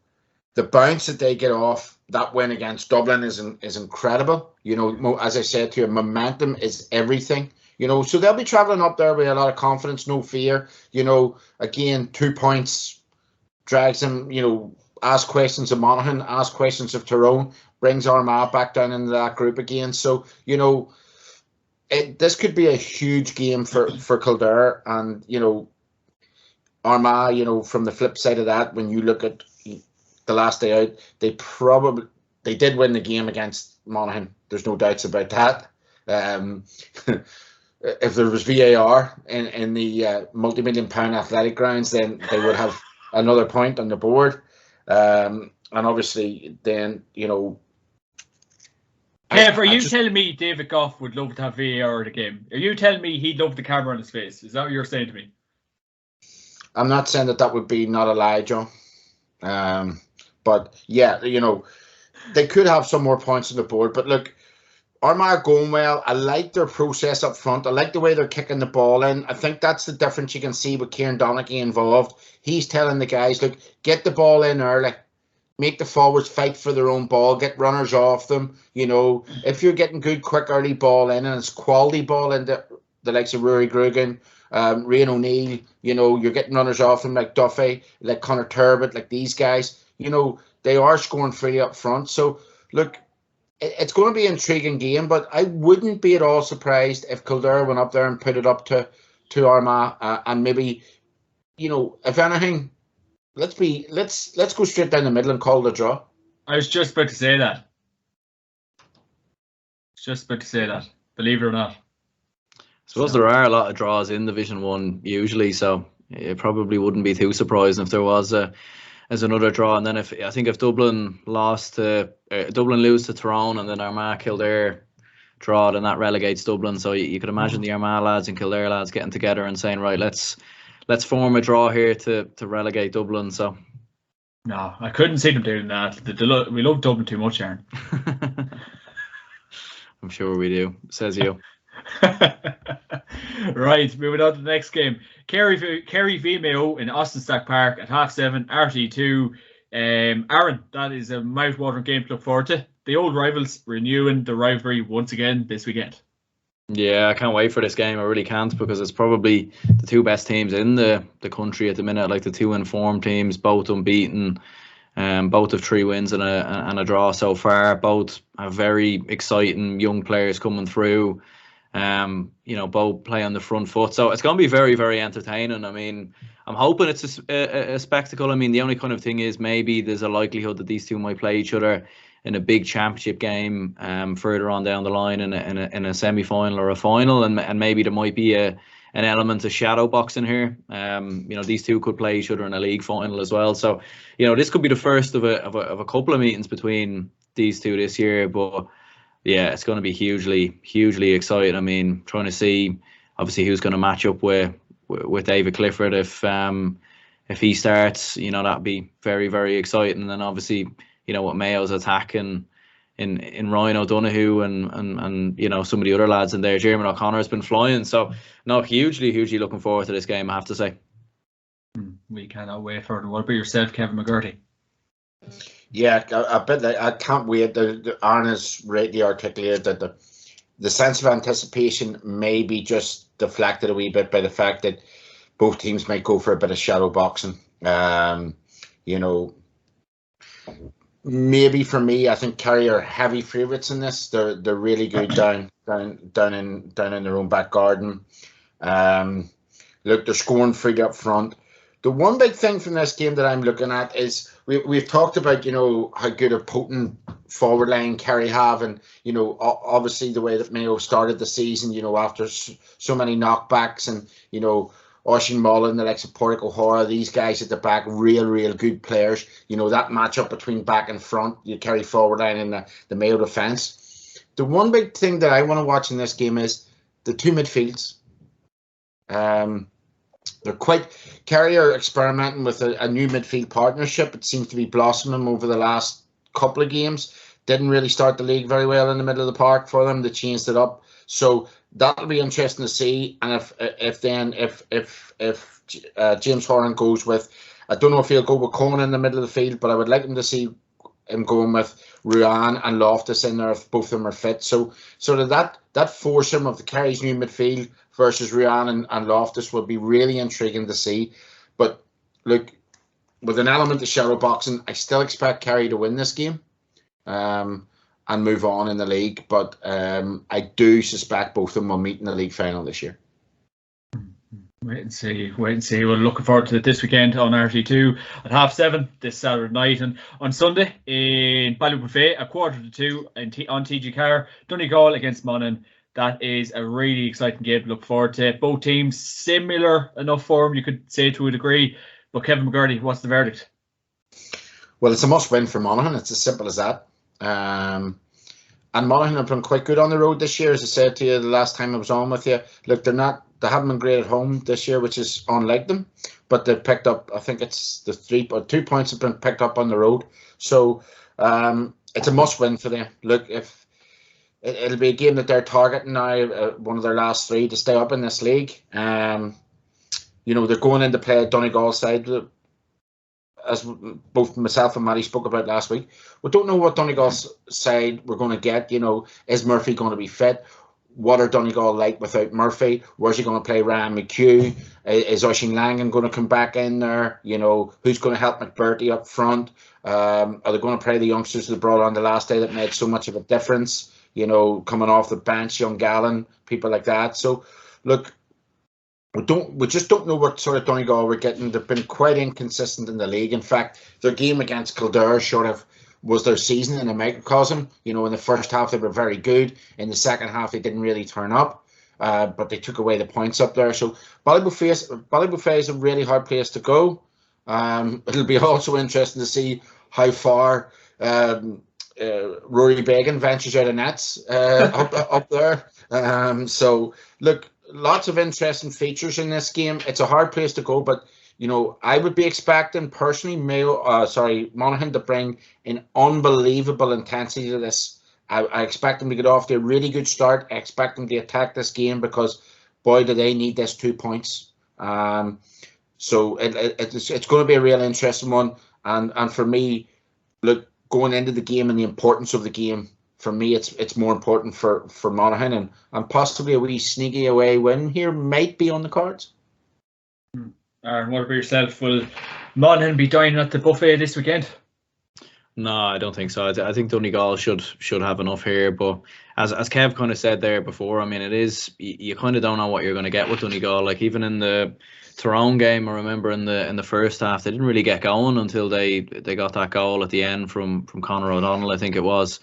the bounce that they get off that win against Dublin is incredible. You know, as I said to you, momentum is everything. You know, so they'll be travelling up there with a lot of confidence, no fear. You know, again, 2 points drags them. You know, ask questions of Monaghan, ask questions of Tyrone, brings Armagh back down into that group again. So, you know, this could be a huge game for Kildare, and you know, Armagh. You know, from the flip side of that, when you look at the last day out. They did win the game against Monaghan. There's no doubts about that. If there was VAR in the multi-million-pound athletic grounds, then they would have another point on the board. And obviously, then, you know... Kev, are you telling me David Goff would love to have VAR in the game? Are you telling me he'd love the camera on his face? Is that what you're saying to me? I'm not saying that would be not a lie, John. But, yeah, you know, they could have some more points on the board. But, look, Armagh are going well. I like their process up front. I like the way they're kicking the ball in. I think that's the difference you can see with Kieran Donegal involved. He's telling the guys, look, get the ball in early. Make the forwards fight for their own ball. Get runners off them. You know, if you're getting good, quick, early ball in, and it's quality ball into the likes of Rory Grugan, Rian O'Neill, you know, you're getting runners off them like Duffy, like Conor Turbot, like these guys. You know, they are scoring freely up front. So, look, it's going to be an intriguing game, but I wouldn't be at all surprised if Kildare went up there and put it up to Armagh, and maybe, you know, if anything, let's go straight down the middle and call it a draw. I was just about to say that. Believe it or not. I suppose there are a lot of draws in Division 1 usually, so it probably wouldn't be too surprising if there was another draw. And then if Dublin lose to Tyrone, and then Armagh Kildare draw, then that relegates Dublin. So you could imagine the Armagh lads and Kildare lads getting together and saying, right, let's form a draw here to relegate Dublin. So no, I couldn't see them doing that. We love Dublin too much, Aaron. I'm sure we do, says you. Right, moving on to the next game. Kerry v Mayo in Austinstack Park at 7:30, RT2. Aaron, that is a mouth-watering game to look forward to. The old rivals renewing the rivalry once again this weekend. Yeah, I can't wait for this game. I really can't, because it's probably the two best teams in the country at the minute, like the two informed teams, both unbeaten. Both have 3 wins and a draw so far. Both have very exciting young players coming through. You know, both play on the front foot, so it's going to be very, very entertaining. I mean, I'm hoping it's a spectacle. I mean, the only kind of thing is maybe there's a likelihood that these two might play each other in a big championship game further on down the line in a semi-final or a final, and maybe there might be an element of shadow boxing here. You know, these two could play each other in a league final as well. So, you know, this could be the first of a couple of meetings between these two this year, but yeah, it's going to be hugely, hugely exciting. I mean, trying to see obviously who's going to match up with David Clifford if he starts. You know, that'd be very, very exciting. And then obviously, you know, what Mayo's attacking in Ryan O'Donoghue and you know, some of the other lads in there. Jeremy O'Connor's been flying. So no, hugely, hugely looking forward to this game, I have to say. We cannot wait for it. What about yourself, Kevin McGurty? Yeah, I can't wait. Aaron has rightly articulated that the sense of anticipation may be just deflected a wee bit by the fact that both teams might go for a bit of shadow boxing. You know, maybe for me, I think Kerry are heavy favourites in this. They're really good down in their own back garden. Look, they're scoring free up front. The one big thing from this game that I'm looking at is we've talked about, you know, how good a potent forward line Kerry have, and, you know, obviously the way that Mayo started the season, you know, after so many knockbacks, and, you know, Oisin Mullen, the likes of Porrick O'Hara, these guys at the back, real good players. You know, that matchup between back and front, you Kerry forward line and the Mayo defence. The one big thing that I want to watch in this game is the two midfields. Kerry are experimenting with a new midfield partnership. It seems to be blossoming over the last couple of games. Didn't really start the league very well in the middle of the park for them. They changed it up. So that'll be interesting to see. And if James Horan goes with, I don't know if he'll go with Cohen in the middle of the field, but I would like him to see him going with Ruan and Loftus in there if both of them are fit. So that foursome of the Kerry's new midfield versus Ruan and Loftus will be really intriguing to see. But look, with an element of shadow boxing, I still expect Kerry to win this game and move on in the league. But I do suspect both of them will meet in the league final this year. Wait and see. We're looking forward to it this weekend on RT2 at 7:30 this Saturday night, and on Sunday in Ballybuffet at 1:45 on TG Carr, Donegal against Monaghan. That is a really exciting game to look forward to. Both teams similar enough form, you could say, to a degree. But Kevin McGurdy, what's the verdict? Well, it's a must-win for Monaghan. It's as simple as that. And Monaghan have been quite good on the road this year, as I said to you the last time I was on with you. Look, they haven't been great at home this year, which is unlike them. But they've picked up, I think it's the 2 points have been picked up on the road. So it's a must-win for them. Look, if it'll be a game that they're targeting now, one of their last 3 to stay up in this league. They're going in to play a Donegal side, as both myself and Matty spoke about last week. We don't know what Donegal's side we're going to get. Is Murphy going to be fit? What are Donegal like without Murphy? Where's he going to play Ryan McHugh? Is Oisin Langan going to come back in there? Who's going to help McBurty up front? Are they going to play the youngsters they brought on the last day that made so much of a difference? Coming off the bench, young Gallen, people like that. So, look, we just don't know what sort of Donegal we're getting. They've been quite inconsistent in the league. In fact, their game against Kildare sort of was their season in a microcosm. In the first half they were very good. In the second half they didn't really turn up, but they took away the points up there. So Ballybuffet is a really hard place to go. It'll be also interesting to see how far Rory Began ventures out of nets up there. So look, lots of interesting features in this game. It's a hard place to go, but I would be expecting personally Monaghan to bring an unbelievable intensity to this. I expect them to get off to a really good start. I expect them to attack this game because, boy, do they need this 2 points. So it's going to be a real interesting one. And for me, look, going into the game and the importance of the game, for me, it's more important for Monaghan, and possibly a wee sneaky away win here might be on the cards. Aaron, what about yourself? Will Monaghan be dining at the buffet this weekend? No, I don't think so. I think Donegal should have enough here, but as Kev kind of said there before, I mean, it is, you kind of don't know what you're going to get with Donegal. Like even in the Tyrone game, I remember in the first half they didn't really get going until they got that goal at the end from Conor O'Donnell, I think it was.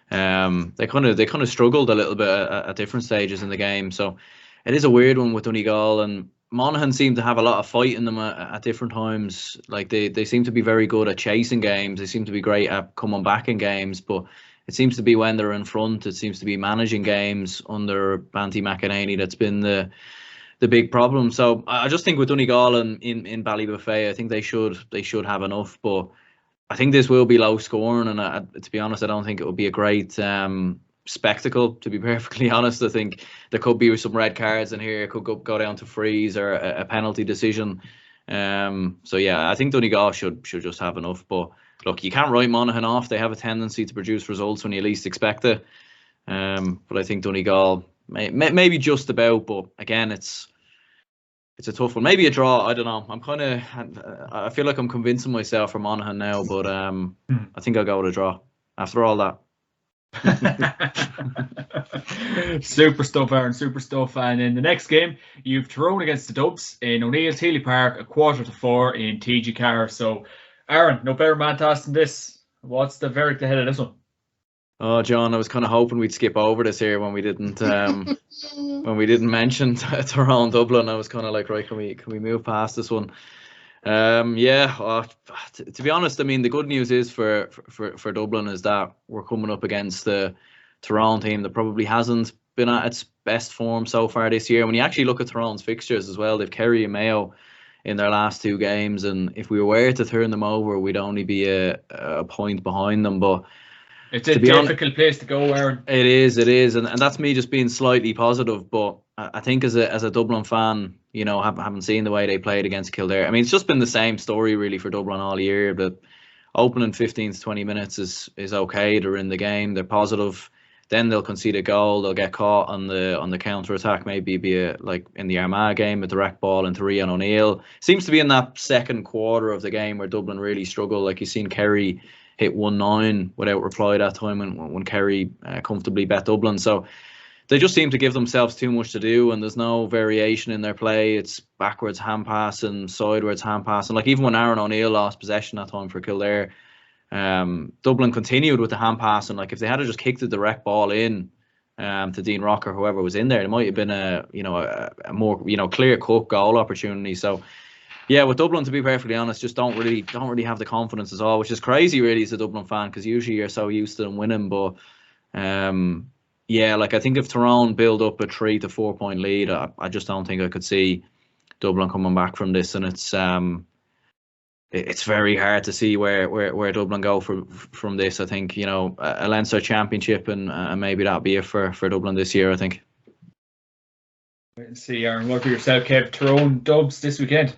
They kind of struggled a little bit at different stages in the game, so it is a weird one with Donegal. And Monaghan seem to have a lot of fight in them at different times. Like they seem to be very good at chasing games. They seem to be great at coming back in games, but it seems to be when they're in front, it seems to be managing games under Banty McEnany that's been the big problem. So I just think with Donegal in Ballybuffet, I think they should have enough, but I think this will be low scoring, and to be honest, I don't think it will be a great spectacle, to be perfectly honest. I think there could be some red cards in here. It could go down to freeze or a penalty decision. So yeah, I think Donegal should just have enough. But look, you can't write Monaghan off. They have a tendency to produce results when you least expect it. But I think Donegal maybe just about. But again, it's a tough one. Maybe a draw. I don't know. I feel like I'm convincing myself for Monaghan now, but I think I'll go with a draw after all that. Super stuff, Aaron. Super stuff. And in the next game, you've Tyrone against the Dubs in O'Neill's Healy Park at 3:45 in TG Carr. So, Aaron, no better man to ask than this. What's the verdict ahead of this one? Oh, John, I was kind of hoping we'd skip over this here when we didn't mention Tyrone Dublin. I was kind of like, right, can we move past this one? To be honest, I mean, the good news is for Dublin is that we're coming up against the Tyrone team that probably hasn't been at its best form so far this year. When you actually look at Tyrone's fixtures as well, they've Kerry and Mayo in their last 2 games, and if we were to turn them over, we'd only be a point behind them. But it's a difficult place to go, Aaron. It is, and that's me just being slightly positive. But I think as a Dublin fan, haven't seen the way they played against Kildare. I mean, it's just been the same story really for Dublin all year. The opening 15 to 20 minutes is okay. They're in the game. They're positive. Then they'll concede a goal. They'll get caught on the counter attack. Maybe be like in the Armagh game, a direct ball into Rian O'Neill. Seems to be in that second quarter of the game where Dublin really struggle. Like you've seen Kerry hit 1-9 without reply that time when Kerry comfortably bet Dublin. So they just seem to give themselves too much to do, and there's no variation in their play. It's backwards hand passing, sidewards hand passing. Like even when Aaron O'Neill lost possession that time for Kildare, Dublin continued with the hand passing. Like if they had just kicked the direct ball in to Dean Rock or whoever was in there, it might have been a more clear cut goal opportunity. So yeah, with Dublin, to be perfectly honest, just don't really have the confidence at all, which is crazy really as a Dublin fan, because usually you're so used to them winning. But yeah, like I think if Tyrone build up a 3 to 4 point lead, I just don't think I could see Dublin coming back from this, and it's very hard to see where Dublin go from this. I think a Leinster Championship and maybe that'll be it for Dublin this year, I think. Wait and see, Aaron. What about yourself, Kev? Tyrone Dubs this weekend.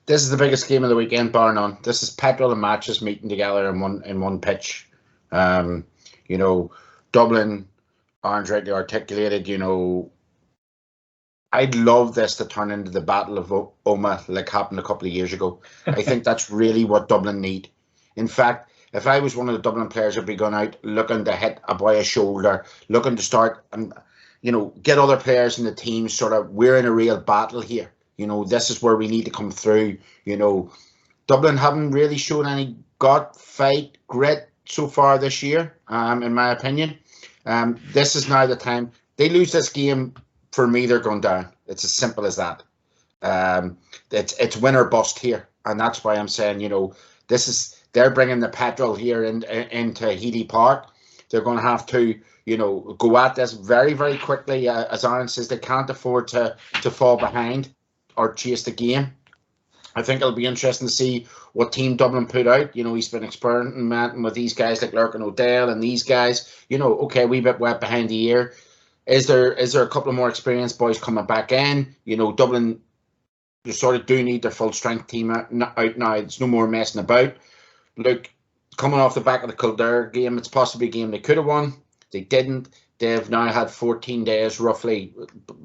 This is the biggest game of the weekend, bar none. This is petrol and matches meeting together in one pitch. Dublin aren't rightly articulated. I'd love this to turn into the Battle of Omagh like happened a couple of years ago. I think that's really what Dublin need. In fact, if I was one of the Dublin players, I'd be going out looking to hit a boy's shoulder, looking to start and get other players in the team sort of, we're in a real battle here. This is where we need to come through. Dublin haven't really shown any gut, fight, grit so far this year, in my opinion. This is now the time. They lose this game, for me, they're going down. It's as simple as that. It's win or bust here, and that's why I'm saying, they're bringing the petrol here into Healy Park. They're going to have to, go at this very, very quickly. As Aaron says, they can't afford to fall behind or chase the game. I think it'll be interesting to see what team Dublin put out. He's been experimenting with these guys like Lurkin O'Dell and these guys. Okay, we bit wet behind the ear. Is there a couple of more experienced boys coming back in? Dublin, they sort of do need their full strength team out now. There's no more messing about. Look, coming off the back of the Kildare game, it's possibly a game they could have won. They didn't. They've now had 14 days roughly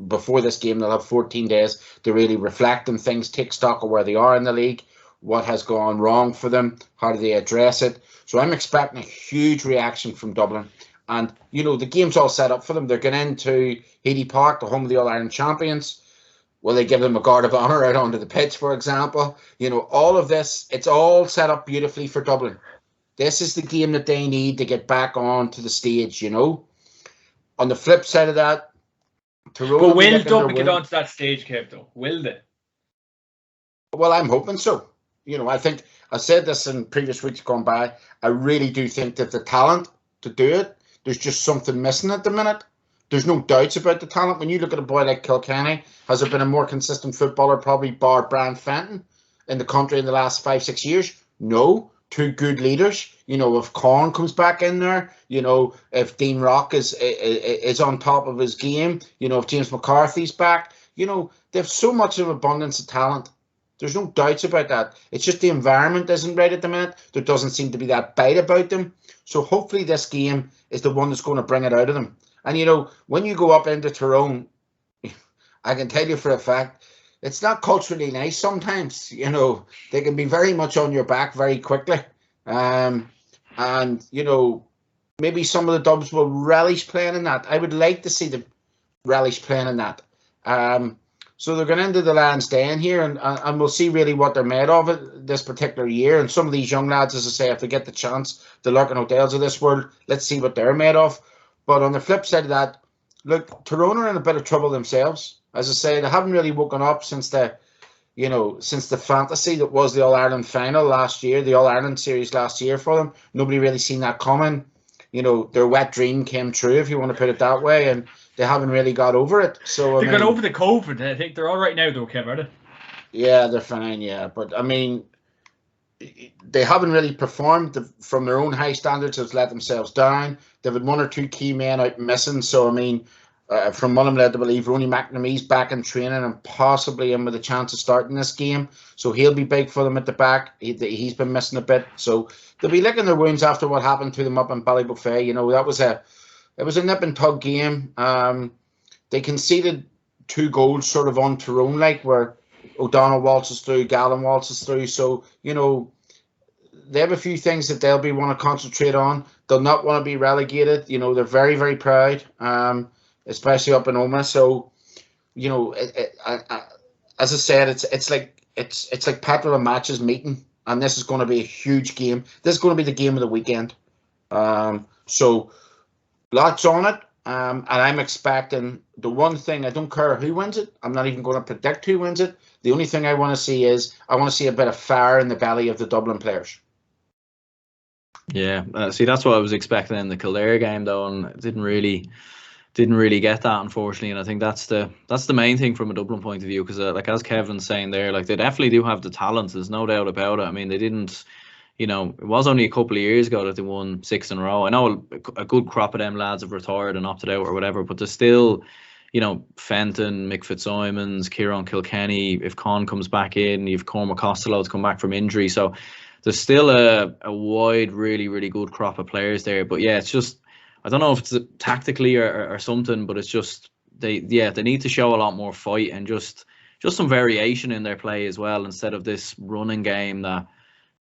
before this game. They'll have 14 days to really reflect on things, take stock of where they are in the league, what has gone wrong for them, how do they address it. So I'm expecting a huge reaction from Dublin. And, the game's all set up for them. They're going into Healy Park, the home of the All-Ireland champions. Will they give them a guard of honour out onto the pitch, for example? All of this, it's all set up beautifully for Dublin. This is the game that they need to get back onto the stage, On the flip side of that, Tyrone. But will Dublin get onto that stage, Kev, though? Will they? Well, I'm hoping so. I think I said this in previous weeks gone by. I really do think that the talent to do it, there's just something missing at the minute. There's no doubts about the talent. When you look at a boy like Kilkenny, has there been a more consistent footballer, probably bar Brian Fenton, in the country in the last 5-6 years? No. Two good leaders. If Corn comes back in there, if Dean Rock is on top of his game, if James McCarthy's back, they have so much of abundance of talent. There's no doubts about that. It's just the environment isn't right at the minute. There doesn't seem to be that bite about them. So hopefully this game is the one that's going to bring it out of them. And, when you go up into Tyrone, I can tell you for a fact, it's not culturally nice sometimes. They can be very much on your back very quickly. And, maybe some of the Dubs will relish playing in that. I would like to see them relish playing in that. So they're going into the Lions Den here, and we'll see really what they're made of this particular year. And some of these young lads, as I say, if they get the chance, the Lurkin O'Dells of this world, let's see what they're made of. But on the flip side of that, look, Tyrone are in a bit of trouble themselves. As I say, they haven't really woken up since the fantasy that was the All-Ireland final last year, the All-Ireland series last year for them. Nobody really seen that coming. Their wet dream came true, if you want to put it that way, and they haven't really got over it. So they got over the COVID. I think they're all right now, though, Kev, are they? Yeah, they're fine, yeah. But, they haven't really performed from their own high standards. Have let themselves down. They've had one or two key men out missing. So, from what I'm led to believe, Ronnie McNamee's back in training and possibly in with a chance of starting this game. So he'll be big for them at the back. He's been missing a bit. So they'll be licking their wounds after what happened to them up in Ballybuffet. It was a nip and tug game. They conceded 2 goals sort of on Tyrone, where O'Donnell waltzes through, Gallen waltzes through. So, they have a few things that they'll want to concentrate on. They'll not want to be relegated. They're very, very proud. especially up in Omagh. So, you know, as I said, it's like petrol and matches meeting, and this is going to be a huge game. This is going to be the game of the weekend. So lots on it. And I'm expecting the one thing, I don't care who wins it. I'm not even going to predict who wins it. The only thing I want to see is I want to see a bit of fire in the belly of the Dublin players. Yeah, see, that's what I was expecting in the Kildare game, though, and didn't really get that, unfortunately. And I think that's the main thing from a Dublin point of view, because like as Kevin's saying there, like they definitely do have the talent. There's no doubt about it. I mean, they didn't. You know, it was only a couple of years ago that they won 6 in a row. I know a good crop of them lads have retired and opted out or whatever, but there's still, you know, Fenton, Mick Fitzsimons, Kieran Kilkenny. If Con comes back in, you've Cormac Costello to come back from injury. So there's still a wide, really, really good crop of players there. But yeah, it's just, I don't know if it's tactically or something, but it's just they need to show a lot more fight and just some variation in their play as well, instead of this running game that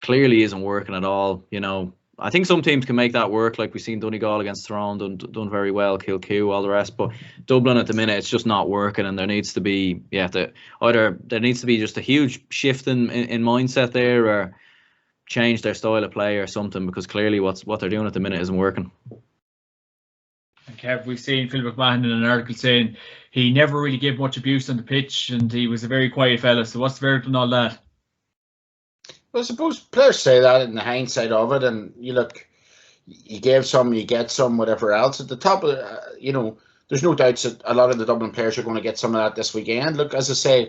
clearly isn't working at all. You know, I think some teams can make that work, like we've seen Donegal against Tyrone done very well, Kilcoo, all the rest. But Dublin at the minute, it's just not working, and there needs to be there needs to be just a huge shift in mindset there, or change their style of play or something, because clearly what they're doing at the minute isn't working. And Kev, we've seen Phil McMahon in an article saying he never really gave much abuse on the pitch and he was a very quiet fella. So what's the verdict on all that? Well, I suppose players say that in the hindsight of it, and you look, you gave some, you get some, whatever else. At the top of you know, there's no doubts that a lot of the Dublin players are going to get some of that this weekend. Look, as I say,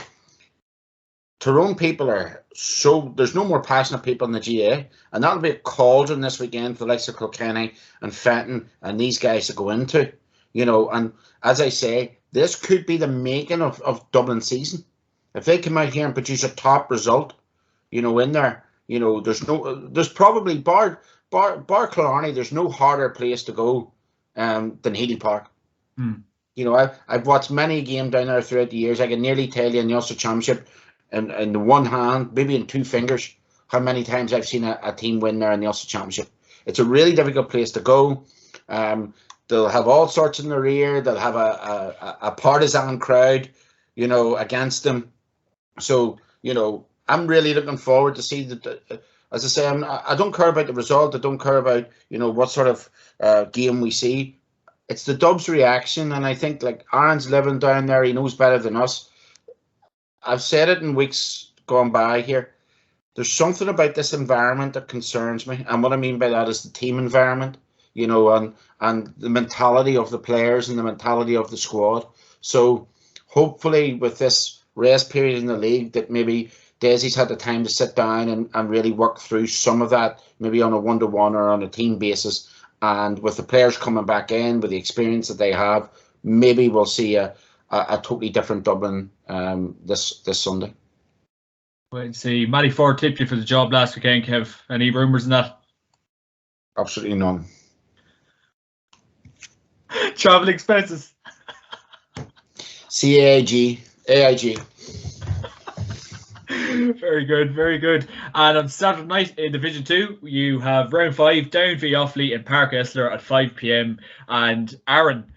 Tyrone people there's no more passionate people in the GAA, and that'll be a cauldron this weekend for the likes of Kilkenny and Fenton and these guys to go into, you know. And as I say, this could be the making of Dublin season. If they come out here and produce a top result, you know, in there, you know, there's probably bar Killarney, there's no harder place to go than Healy Park. You know, I've watched many games down there throughout the years. I can nearly tell you in the Ulster Championship, in the one hand, maybe in 2 fingers, how many times I've seen a team win there in the Ulster Championship. It's a really difficult place to go. They'll have all sorts in the rear. They'll have a partisan crowd, you know, against them. So, you know, I'm really looking forward to see that. As I say, I don't care about the result. I don't care about, you know, what sort of game we see. It's the Dubs' reaction, and I think, like, Aaron's living down there. He knows better than us. I've said it in weeks gone by here. There's something about this environment that concerns me, and what I mean by that is the team environment, you know, and the mentality of the players and the mentality of the squad. So hopefully with this rest period in the league, that maybe Desi's had the time to sit down and really work through some of that, maybe on a one-to-one or on a team basis. And with the players coming back in, with the experience that they have, maybe we'll see a totally different Dublin this Sunday. Wait and see. Matty Ford tipped you for the job last weekend, Kev. Any rumours in that? Absolutely none. Travel expenses. AIG. Very good, very good. And on Saturday night in Division 2, you have round 5 down v Offaly in Park Esler at 5 p.m. And Aaron,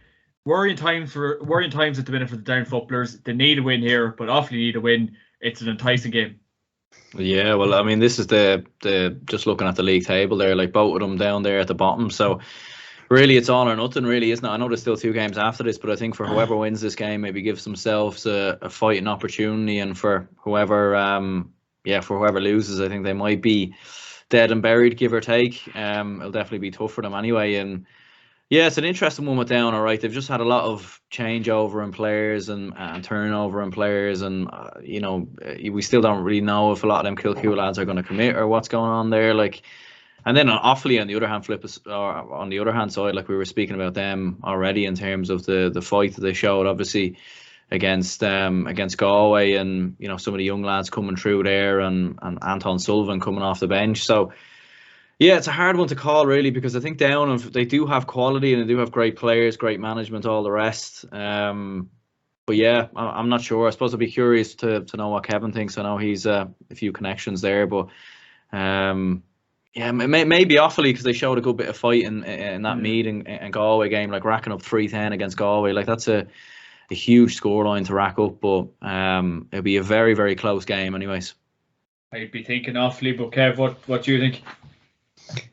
worrying times at the minute for the down footballers. They need a win here, but Offaly need a win. It's an enticing game. Yeah, well, I mean, this is the just looking at the league table there, like both of them down there at the bottom. So really, it's all or nothing, really, isn't it? I know there's still 2 games after this, but I think for whoever wins this game, maybe gives themselves a fighting opportunity, and for whoever loses, I think they might be dead and buried, give or take. It'll definitely be tough for them anyway. And yeah, it's an interesting one with down. All right, they've just had a lot of changeover in players and turnover in players, and you know, we still don't really know if a lot of them Kilcoo lads are going to commit or what's going on there. Like. And then on Offaly, on the other hand, on the other hand side, like we were speaking about them already in terms of the fight that they showed, obviously against Galway, and you know, some of the young lads coming through there, and Anton Sullivan coming off the bench. So yeah, it's a hard one to call, really, because I think down they do have quality and they do have great players, great management, all the rest. But yeah, I'm not sure. I suppose I'd be curious to know what Kevin thinks. I know he's a few connections there, but Yeah, maybe Offaly, because they showed a good bit of fight in that meeting in Galway game, like racking up 3-10 against Galway. Like that's a huge scoreline to rack up, but it'll be a very, very close game anyways. I'd be thinking Offaly, but Kev, what do you think?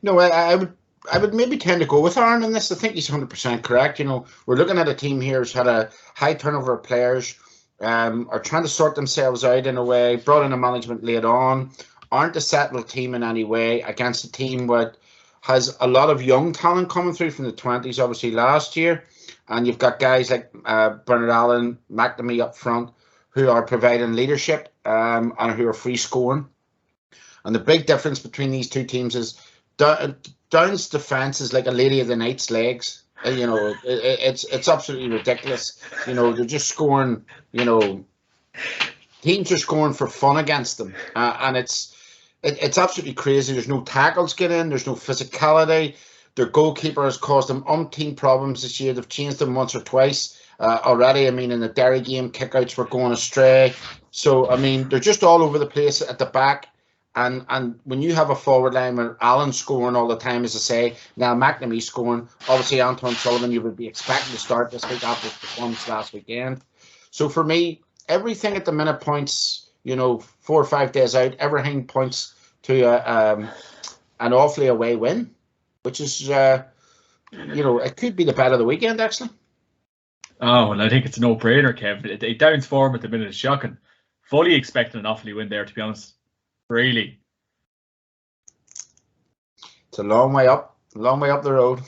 No, I would maybe tend to go with Aaron in this. I think he's 100% correct. We're looking at a team here who's had a high turnover of players, are trying to sort themselves out in a way, brought in a management late on, aren't a settled team in any way against a team that has a lot of young talent coming through from the 20s, obviously last year. And you've got guys like Bernard Allen, McNamee up front, who are providing leadership and who are free scoring. And the big difference between these two teams is Down's defence is like a Lady of the Night's legs. It's absolutely ridiculous. They're just scoring. Teams are scoring for fun against them, and it's absolutely crazy. There's no tackles get in. There's no physicality. Their goalkeeper has caused them umpteen problems this year. They've changed them once or twice already. I mean, in the Derry game, kickouts were going astray. So, I mean, they're just all over the place at the back. And when you have a forward line where Allen's scoring all the time, as I say, now McNamee scoring, obviously Anton Sullivan you would be expecting to start this week after his performance last weekend. So for me, everything at the minute points, 4 or 5 days out, everything points to an Offaly away win, which is, it could be the bet of the weekend, actually. Oh, well, I think it's a no-brainer, Kev. Down's form at the minute is shocking. Fully expecting an Offaly win there, to be honest. Really? It's a long way up the road.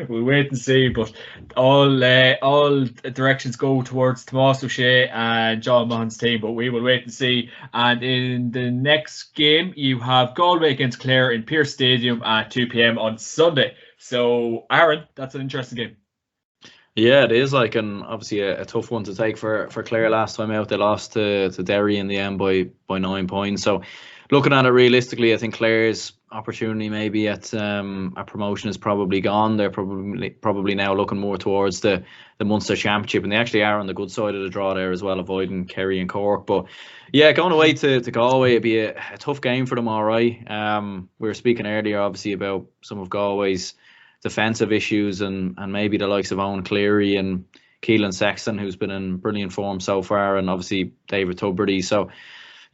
We'll wait and see, but all directions go towards Tomás O'Shea and John Mahon's team, but we will wait and see. And in the next game, you have Galway against Clare in Pearse Stadium at 2 p.m. on Sunday. So, Aaron, that's an interesting game. Yeah, it is and obviously a tough one to take for Clare last time out. They lost to Derry in the end by 9 points. So looking at it realistically, I think Clare's opportunity maybe at promotion is probably gone. They're probably now looking more towards the Munster Championship, and they actually are on the good side of the draw there as well, avoiding Kerry and Cork. But yeah, going away to Galway, it'd be a tough game for them, all right. We were speaking earlier obviously about some of Galway's defensive issues and maybe the likes of Owen Cleary and Keelan Sexton, who's been in brilliant form so far, and obviously David Tubridy. So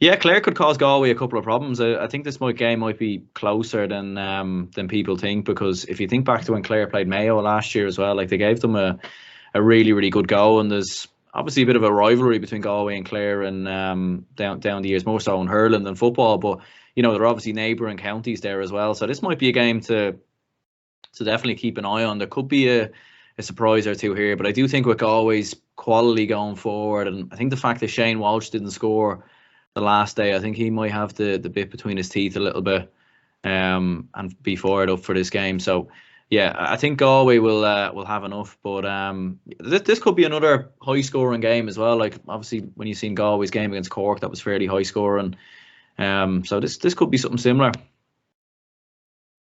yeah, Clare could cause Galway a couple of problems. I think this game might be closer than people think, because if you think back to when Clare played Mayo last year as well, like they gave them a really, really good go, and there's obviously a bit of a rivalry between Galway and Clare and down the years, more so in hurling than football, but they're obviously neighbouring counties there as well. So this might be a game to definitely keep an eye on. There could be a surprise or two here, but I do think with Galway's quality going forward, and I think the fact that Shane Walsh didn't score the last day, I think he might have the bit between his teeth a little bit and be fired up for this game. So yeah, I think Galway will have enough, but this could be another high scoring game as well. Like obviously when you've seen Galway's game against Cork, that was fairly high scoring. So this could be something similar.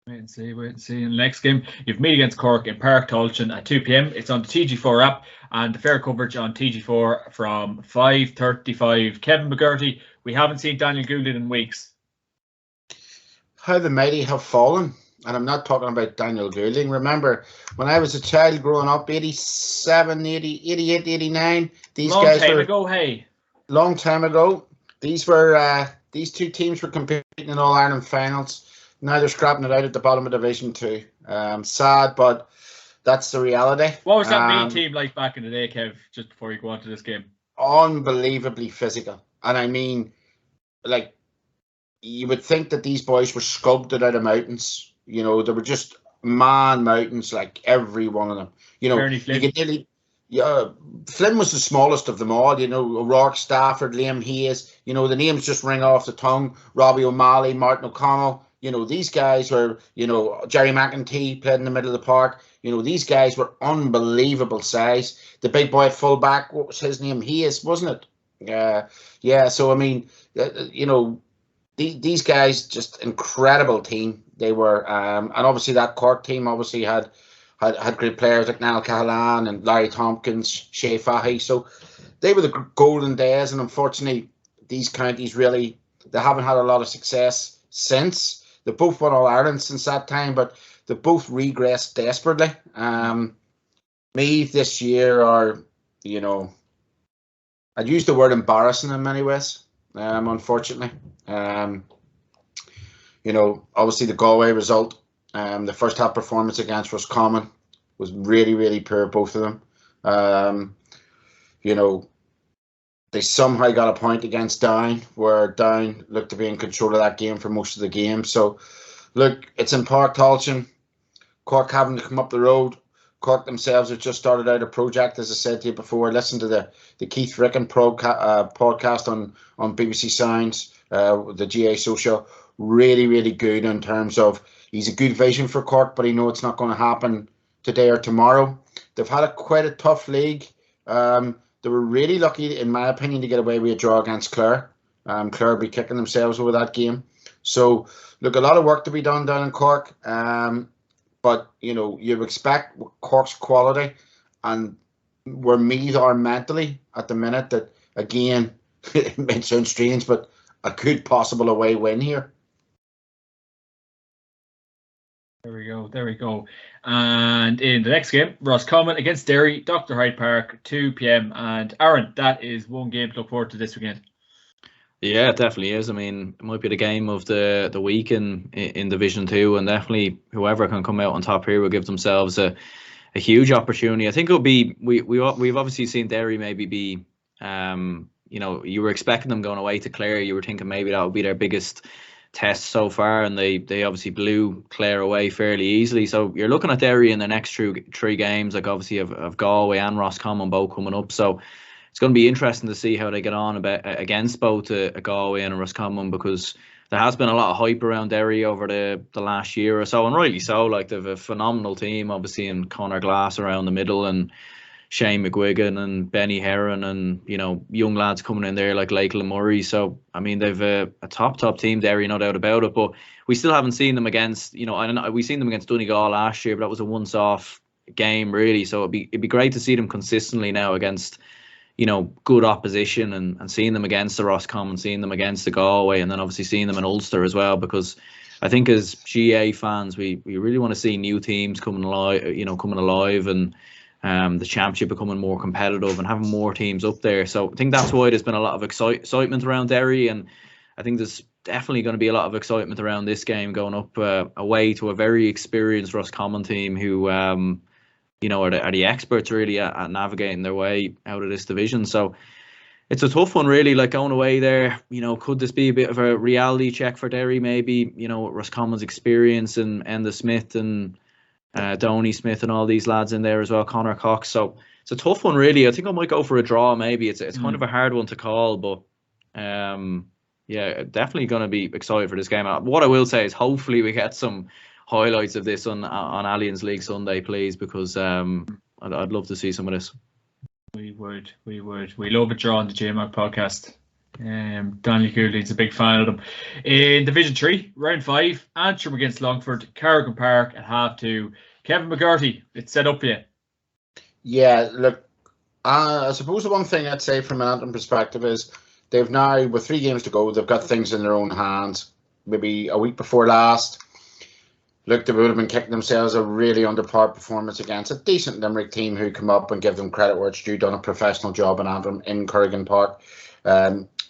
Wait and see. In the next game, you've Meath against Cork in Park Tolchin at 2 p.m. It's on the TG4 app, and the fair coverage on TG4 from 5:35. Kevin McGurty, we haven't seen Daniel Goulding in weeks. How the mighty have fallen. And I'm not talking about Daniel Goulding. Remember, when I was a child growing up, 87, 80, 88, 89, these guys were... Long time ago. These two teams were competing in All-Ireland finals. Now they're scrapping it out at the bottom of Division 2. Sad, but that's the reality. What was that Meath team like back in the day, Kev, just before you go on to this game? Unbelievably physical. And I mean, like, you would think that these boys were sculpted out of mountains. They were just mountains, like every one of them. You could nearly... Flynn was the smallest of them all, O'Rourke, Stafford, Liam Hayes, the names just ring off the tongue. Robbie O'Malley, Martin O'Connell. These guys were, Jerry McEntee played in the middle of the park. These guys were unbelievable size. The big boy at fullback, what was his name? Hayes, wasn't it? Yeah, so I mean, these guys, just incredible team. They were, and obviously that Cork team obviously had great players like Niall Cahalan and Larry Tompkins, Shea Fahy. So they were the golden days, and unfortunately, these counties really they haven't had a lot of success since. They both won All Ireland since that time, but they both regressed desperately. Meath this year are, you know, I'd use the word embarrassing in many ways, unfortunately. You know, obviously the Galway result, the first half performance against Roscommon was really, really poor, both of them. You know, they somehow got a point against Down, where Down looked to be in control of that game for most of the game. So, look, it's in Park Tolchin. Cork having to come up the road. Cork themselves have just started out a project, as I said to you before. Listen to the Keith Ricken podcast on BBC Sounds, the GAA social. Really, really good in terms of he's a good vision for Cork, but he knows it's not going to happen today or tomorrow. They've had quite a tough league. They were really lucky, in my opinion, to get away with a draw against Clare. Clare will be kicking themselves over that game. So, look, a lot of work to be done down in Cork. But, you know, you expect Cork's quality and where Meath are mentally at the minute that, again, it may sound strange, but a good possible away win here. There we go. And in the next game, Roscommon against Derry, Dr. Hyde Park, 2 p.m. And Aaron, that is one game to look forward to this weekend. Yeah, it definitely is. I mean, it might be the game of the week in Division 2, and definitely whoever can come out on top here will give themselves a huge opportunity. I think it'll be we've obviously seen Derry maybe be you know, you were expecting them going away to Clare. You were thinking maybe that would be their biggest test so far, and they obviously blew Clare away fairly easily. So you're looking at Derry in the next three games, like obviously of Galway and Roscommon both coming up. So it's going to be interesting to see how they get on against both a Galway and a Roscommon, because there has been a lot of hype around Derry over the last year or so, and rightly so. Like, they've a phenomenal team, obviously, in Conor Glass around the middle, and Shane McGuigan and Benny Heron, and, you know, young lads coming in there like Lakeland Murray. So, I mean, they've a top team, Derry, no doubt about it. But we still haven't seen them against, you know, we seen them against Donegal last year, but that was a once-off game, really. So it'd be great to see them consistently now against, you know, good opposition, and seeing them against the Roscommon, seeing them against the Galway, and then obviously seeing them in Ulster as well, because I think as GAA fans, we really want to see new teams coming alive, and the championship becoming more competitive and having more teams up there. So I think that's why there's been a lot of excitement around Derry, and I think there's definitely going to be a lot of excitement around this game going up away to a very experienced Roscommon team who you know, are the experts really at navigating their way out of this division. So it's a tough one, really. Like, going away there, you know, could this be a bit of a reality check for Derry? Maybe, you know, Roscommon's experience, and Enda Smith and Donny Smith and all these lads in there as well, Connor Cox. So it's a tough one, really. I think I might go for a draw. Maybe it's kind of a hard one to call, but yeah, definitely going to be excited for this game. What I will say is, hopefully we get some highlights of this on Allianz League Sunday, please, because I'd love to see some of this. We would. We love a draw on the JMAC podcast. Daniel Cooley's a big fan of them. In Division 3, round 5, Antrim against Longford, Carrigan Park at 2:30. Kevin McGarty, it's set up for you. Yeah, look, I suppose the one thing I'd say from an Antrim perspective is they've now, with 3 games to go, they've got things in their own hands. Maybe a week before last, look, they would have been kicking themselves a really under-par performance against a decent Limerick team who come up and give them credit where it's due, done a professional job in Antrim in Carrigan Park.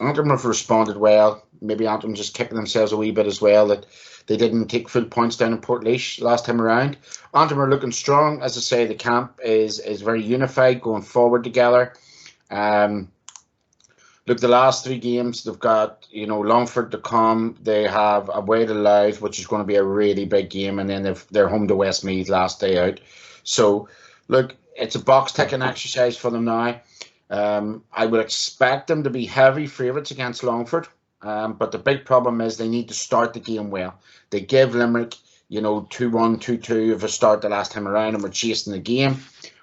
Antrim have responded well. Maybe Antrim just kicking themselves a wee bit as well that they didn't take full points down in Portlaoise last time around. Antrim are looking strong. As I say, the camp is very unified, going forward together. Look, the last 3 games, they've got, you know, Longford to come. They have away to Laois, which is going to be a really big game. And then they're home to Westmeath last day out. So, look, it's a box-ticking exercise for them now. I would expect them to be heavy favourites against Longford. But the big problem is they need to start the game well. They give Limerick, you know, 2-1, 2-2 of a start the last time around, and we're chasing the game.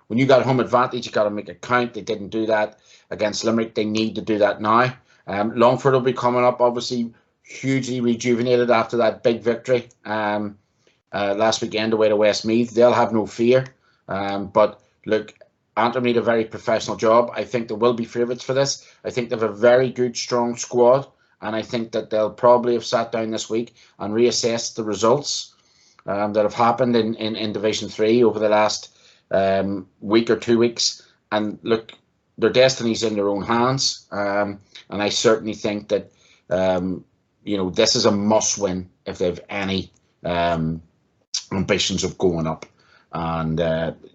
When you got home advantage, you got to make it count. They didn't do that against Limerick. They need to do that now. Longford will be coming up, obviously, hugely rejuvenated after that big victory last weekend away to Westmeath. They'll have no fear. But look, Antrim need a very professional job. I think they will be favourites for this. I think they have a very good, strong squad. and I think that they'll probably have sat down this week and reassessed the results that have happened in Division 3 over the last week or 2 weeks, and look, their destiny's in their own hands, and I certainly think that this is a must-win if they've any ambitions of going up. And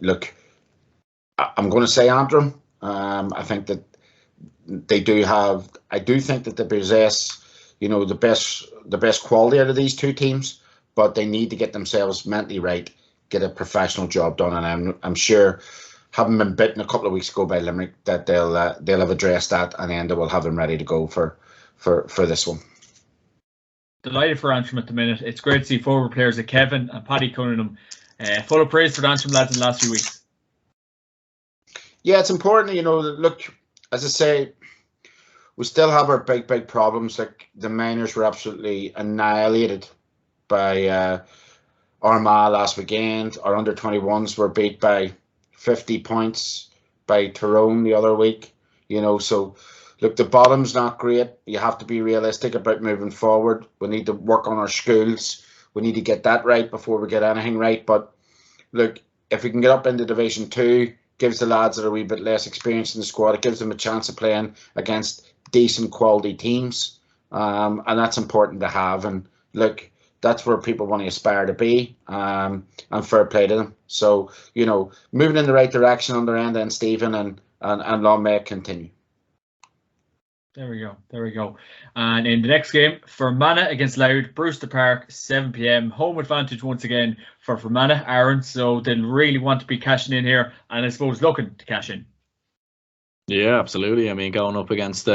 look, I'm going to say Antrim. I think that they do have. I do think that they possess, the best quality out of these two teams, but they need to get themselves mentally right, get a professional job done, and I'm sure, having been bitten a couple of weeks ago by Limerick, that they'll have addressed that, and then they will have them ready to go for this one. Delighted for Antrim at the minute. It's great to see forward players like Cavan and Paddy Cunningham full of praise for the Antrim lads in the last few weeks. Yeah, it's important, look, as I say, we still have our big problems. Like, the minors were absolutely annihilated by Armagh last weekend. Our under-21s were beat by 50 points by Tyrone the other week. So look, the bottom's not great. You have to be realistic about moving forward. We need to work on our schools. We need to get that right before we get anything right. But look, if we can get up into Division 2, gives the lads that are a wee bit less experienced in the squad, it gives them a chance of playing against decent quality teams. And that's important to have. And look, that's where people want to aspire to be, and fair play to them. So, moving in the right direction on their end, and Stephen, and long may it continue. There we go. And in the next game, Fermanagh against Laois, Brewster Park, 7 p.m. Home advantage once again for Fermanagh, Aaron. So they'll really want to be cashing in here, and I suppose looking to cash in. Yeah, absolutely. I mean, going up against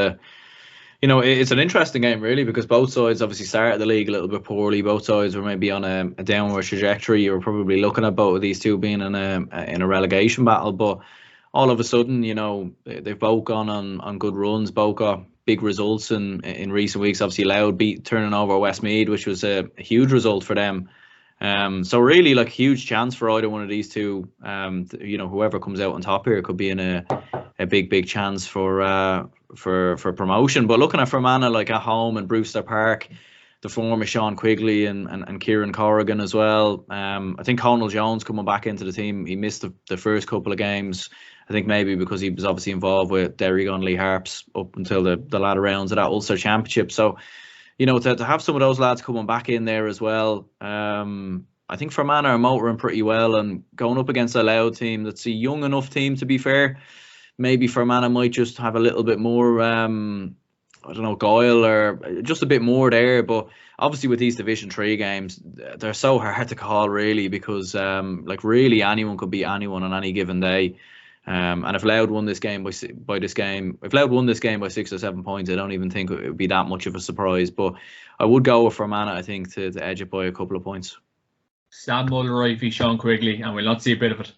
it's an interesting game really, because both sides obviously started the league a little bit poorly. Both sides were maybe on a downward trajectory. You were probably looking at both of these two being in a relegation battle, but all of a sudden, they've both gone on good runs, both got big results in recent weeks. Obviously, Laois turning over Westmeath, which was a huge result for them. So really, like, huge chance for either one of these two. Whoever comes out on top here could be in a big chance for promotion. But looking at Fermanagh, like, at home in Brewster Park, the form of Sean Quigley and Kieran Corrigan as well. I think Conal Jones coming back into the team. He missed the first couple of games. I think maybe because he was obviously involved with Derry and Lee Harps up until the latter rounds of that Ulster Championship. So, to have some of those lads coming back in there as well, I think Fermanagh are motoring pretty well, and going up against a Laois team that's a young enough team, to be fair. Maybe Fermanagh might just have a little bit more, guile, or just a bit more there. But obviously with these Division 3 games, they're so hard to call really, because really anyone could beat anyone on any given day. And if Laois won this game by 6 or 7 points, I don't even think it would be that much of a surprise. But I would go with Fermanagh, I think, to edge it by a couple of points. Sam Mulroy v Sean Quigley, and we'll not see a bit of it.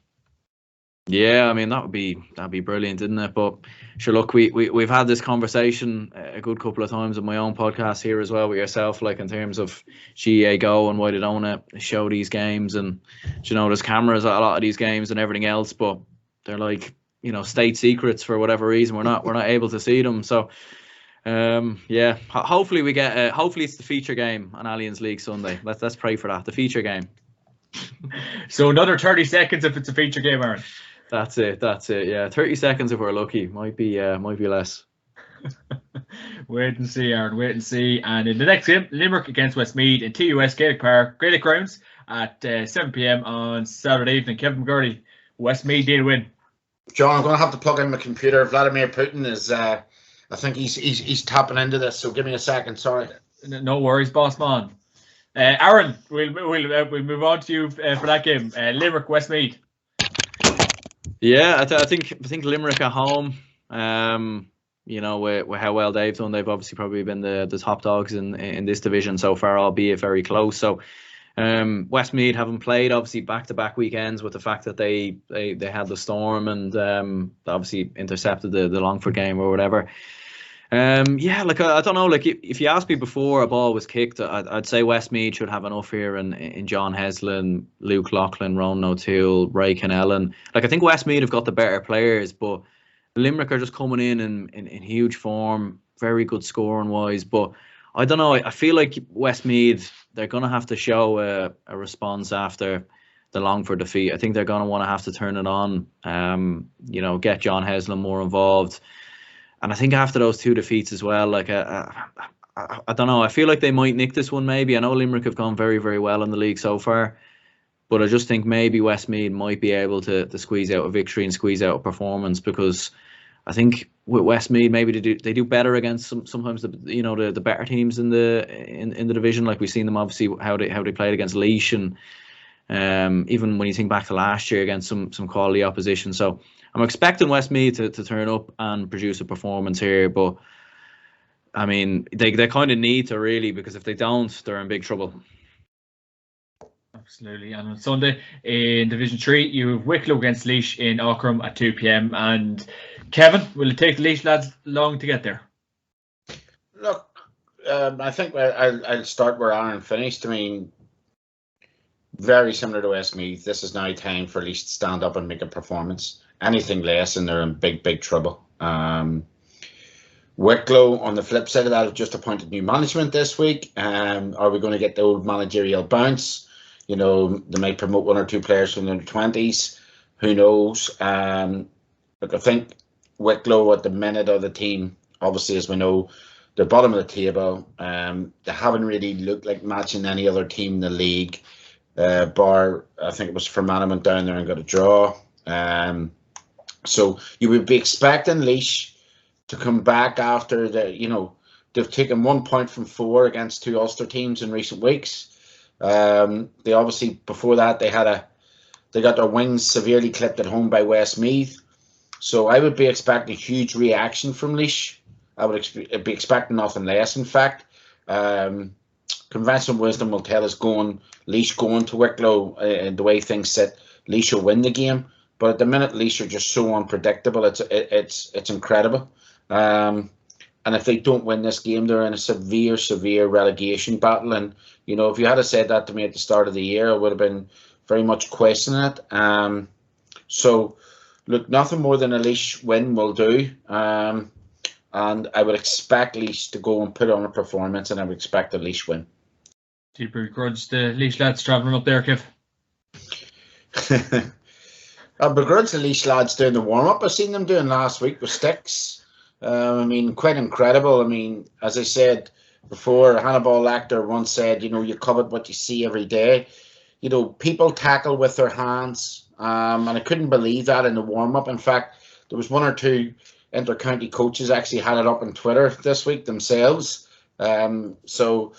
Yeah, I mean, that'd be brilliant, isn't it? But sure, look, we've had this conversation a good couple of times on my own podcast here as well with yourself, like, in terms of GAA Go and why they don't want to show these games, and there's cameras at a lot of these games and everything else, but they're like, state secrets for whatever reason. We're not able to see them. So hopefully we get hopefully it's the feature game on Allianz League Sunday. Let's pray for that, the feature game. So another 30 seconds if it's a feature game, Aaron. That's it. Yeah, 30 seconds if we're lucky. Might be less. Wait and see, Aaron. Wait and see. And in the next game, Limerick against Westmeath in TUS Gaelic Park, Gaelic Grounds, at 7 p.m. on Saturday evening. Kevin McGurdy, Westmeath did win. John, I'm going to have to plug in my computer. Vladimir Putin is, I think he's tapping into this. So give me a second. Sorry. No worries, boss man. Aaron, we'll move on to you for that game. Limerick Westmeath. Yeah, I think Limerick at home. With how well they've done, they've obviously probably been the top dogs in this division so far, albeit very close. So Westmeath haven't played obviously back-to-back weekends, with the fact that they had the storm and obviously intercepted the Longford game or whatever. I don't know, like, if you asked me before a ball was kicked, I'd say Westmeath should have enough here in John Heslin, Luke Loughlin, Ronan O'Toole, Ray Cannellan. Like, I think Westmeath have got the better players, but Limerick are just coming in huge form. very good scoring wise. But I don't know. I feel like Westmeath, they're going to have to show a response after the Longford defeat. I think they're going to want to have to turn it on. Get John Heslin more involved. And I think after those 2 defeats as well, like I don't know. I feel like they might nick this one maybe. I know Limerick have gone very, very well in the league so far. But I just think maybe Westmeath might be able to squeeze out a victory and squeeze out a performance, because I think with Westmeath maybe they do better against sometimes the better teams in the division. Like we've seen them obviously how they played against Laois, and even when you think back to last year against some quality opposition. So I'm expecting Westmeath to turn up and produce a performance here, but I mean they kind of need to, really, because if they don't, they're in big trouble. Absolutely. And on Sunday in Division 3, you have Wicklow against Laois in Aughrim at 2 p.m. And Kevin, will it take the Laois lads long to get there? Look, I think I'll start where Aaron finished. I mean, very similar to Westmeath. This is now time for Laois to stand up and make a performance. Anything less and they're in big, big trouble. Wicklow, on the flip side of that, have just appointed new management this week. Are we going to get the old managerial bounce? They might promote 1 or 2 players from the under-20s. Who knows? Look, I think Wicklow at the minute of the team, obviously, as we know, they're bottom of the table. They haven't really looked like matching any other team in the league. Bar, I think it was Fermanagh went down there and got a draw. So you would be expecting Laois to come back after they've taken 1 point from 4 against 2 Ulster teams in recent weeks. They obviously, before that, they got their wings severely clipped at home by Westmeath. So I would be expecting a huge reaction from Laois. I would be expecting nothing less, in fact. Conventional wisdom will tell us Laois going to Wicklow, and the way things sit, Laois will win the game. But at the minute, Laois are just so unpredictable. It's incredible. And if they don't win this game, they're in a severe, severe relegation battle. And, if you had said that to me at the start of the year, I would have been very much questioning it. So, look, nothing more than a Laois win will do. And I would expect Laois to go and put on a performance, and I would expect a Laois win. Do you begrudge the Laois lads travelling up there, Kev? I begrudge the Laois lads doing the warm-up. I seen them doing last week with sticks. Quite incredible. As I said before, Hannibal Lecter once said, you covet what you see every day. People tackle with their hands. And I couldn't believe that in the warm-up. In fact, there was 1 or 2 inter-county coaches actually had it up on Twitter this week themselves. So,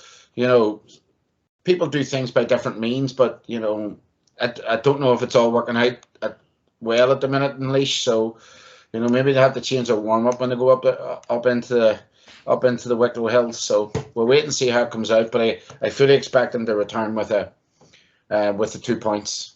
people do things by different means, but, I don't know if it's all working out well at the minute in Laois. So, maybe they have to change their warm up when they go up into the Wicklow Hills. So we'll wait and see how it comes out. But I fully expect them to return with the 2 points.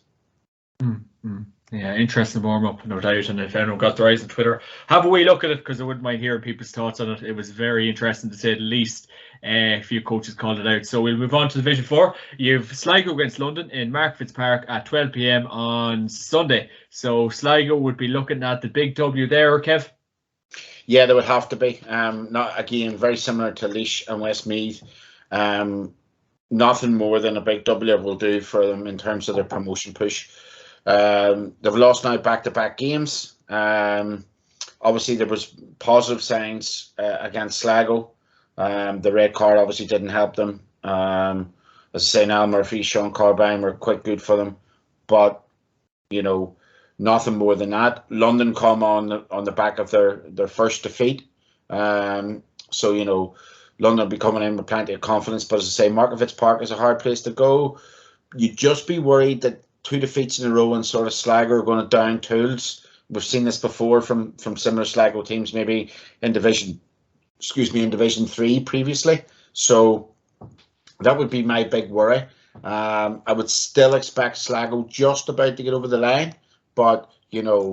Mm-hmm. Yeah, interesting warm up, no doubt. And if anyone got their eyes on Twitter, have a wee look at it, because I wouldn't mind hearing people's thoughts on it. It was very interesting, to say the least. A few coaches called it out. So we'll move on to Division 4. You've Sligo against London in Mark Fitzpark at 12 p.m. on Sunday. So Sligo would be looking at the big W there, Kev? Yeah, they would have to be. Not again, very similar to Laois and Westmeath. Nothing more than a big W will do for them in terms of their promotion push. They've lost now back-to-back games. Obviously, there was positive signs against Sligo. The red card obviously didn't help them. As I say, Niall Murphy, Sean Carbine were quite good for them, but nothing more than that. London come on the back of their first defeat, so London will be coming in with plenty of confidence. But as I say, Mark Fitzpark is a hard place to go. You'd just be worried that 2 defeats in a row and sort of Sligo are going to down tools. We've seen this before from similar Sligo teams, maybe in Division 3 previously. So that would be my big worry. I would still expect Sligo just about to get over the line, but it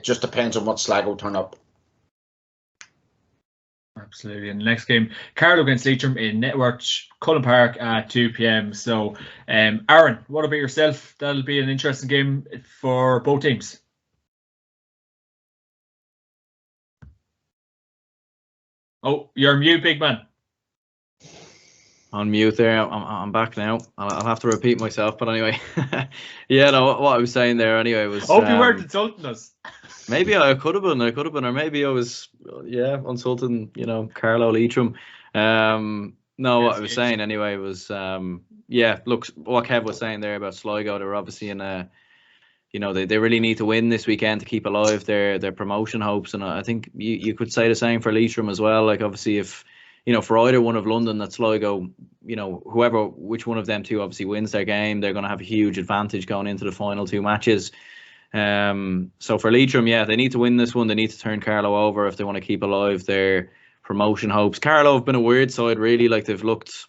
just depends on what Sligo turn up. Absolutely. And the next game, Carlow against Leitrim in Network Cullen Park at 2 p.m. So, Aaron, what about yourself? That'll be an interesting game for both teams. Oh, you're mute, big man. On mute there. I'm back now. I'll have to repeat myself, but anyway, yeah. No, what I was saying there anyway was. I hope you weren't insulting us. Maybe I could have been, or maybe I was, insulting, Carlo Leitrim. No, what I was saying anyway was, look, what Kev was saying there about Sligo, they're obviously in a, they really need to win this weekend to keep alive their promotion hopes, and I think you could say the same for Leitrim as well. Like obviously, if for either one of London that Sligo, which one of them two obviously wins their game, they're going to have a huge advantage going into the final two matches. So for Leitrim, they need to win this one. They need to turn Carlo over if they want to keep alive their promotion hopes. Carlo have been a weird side, really. Like they've looked,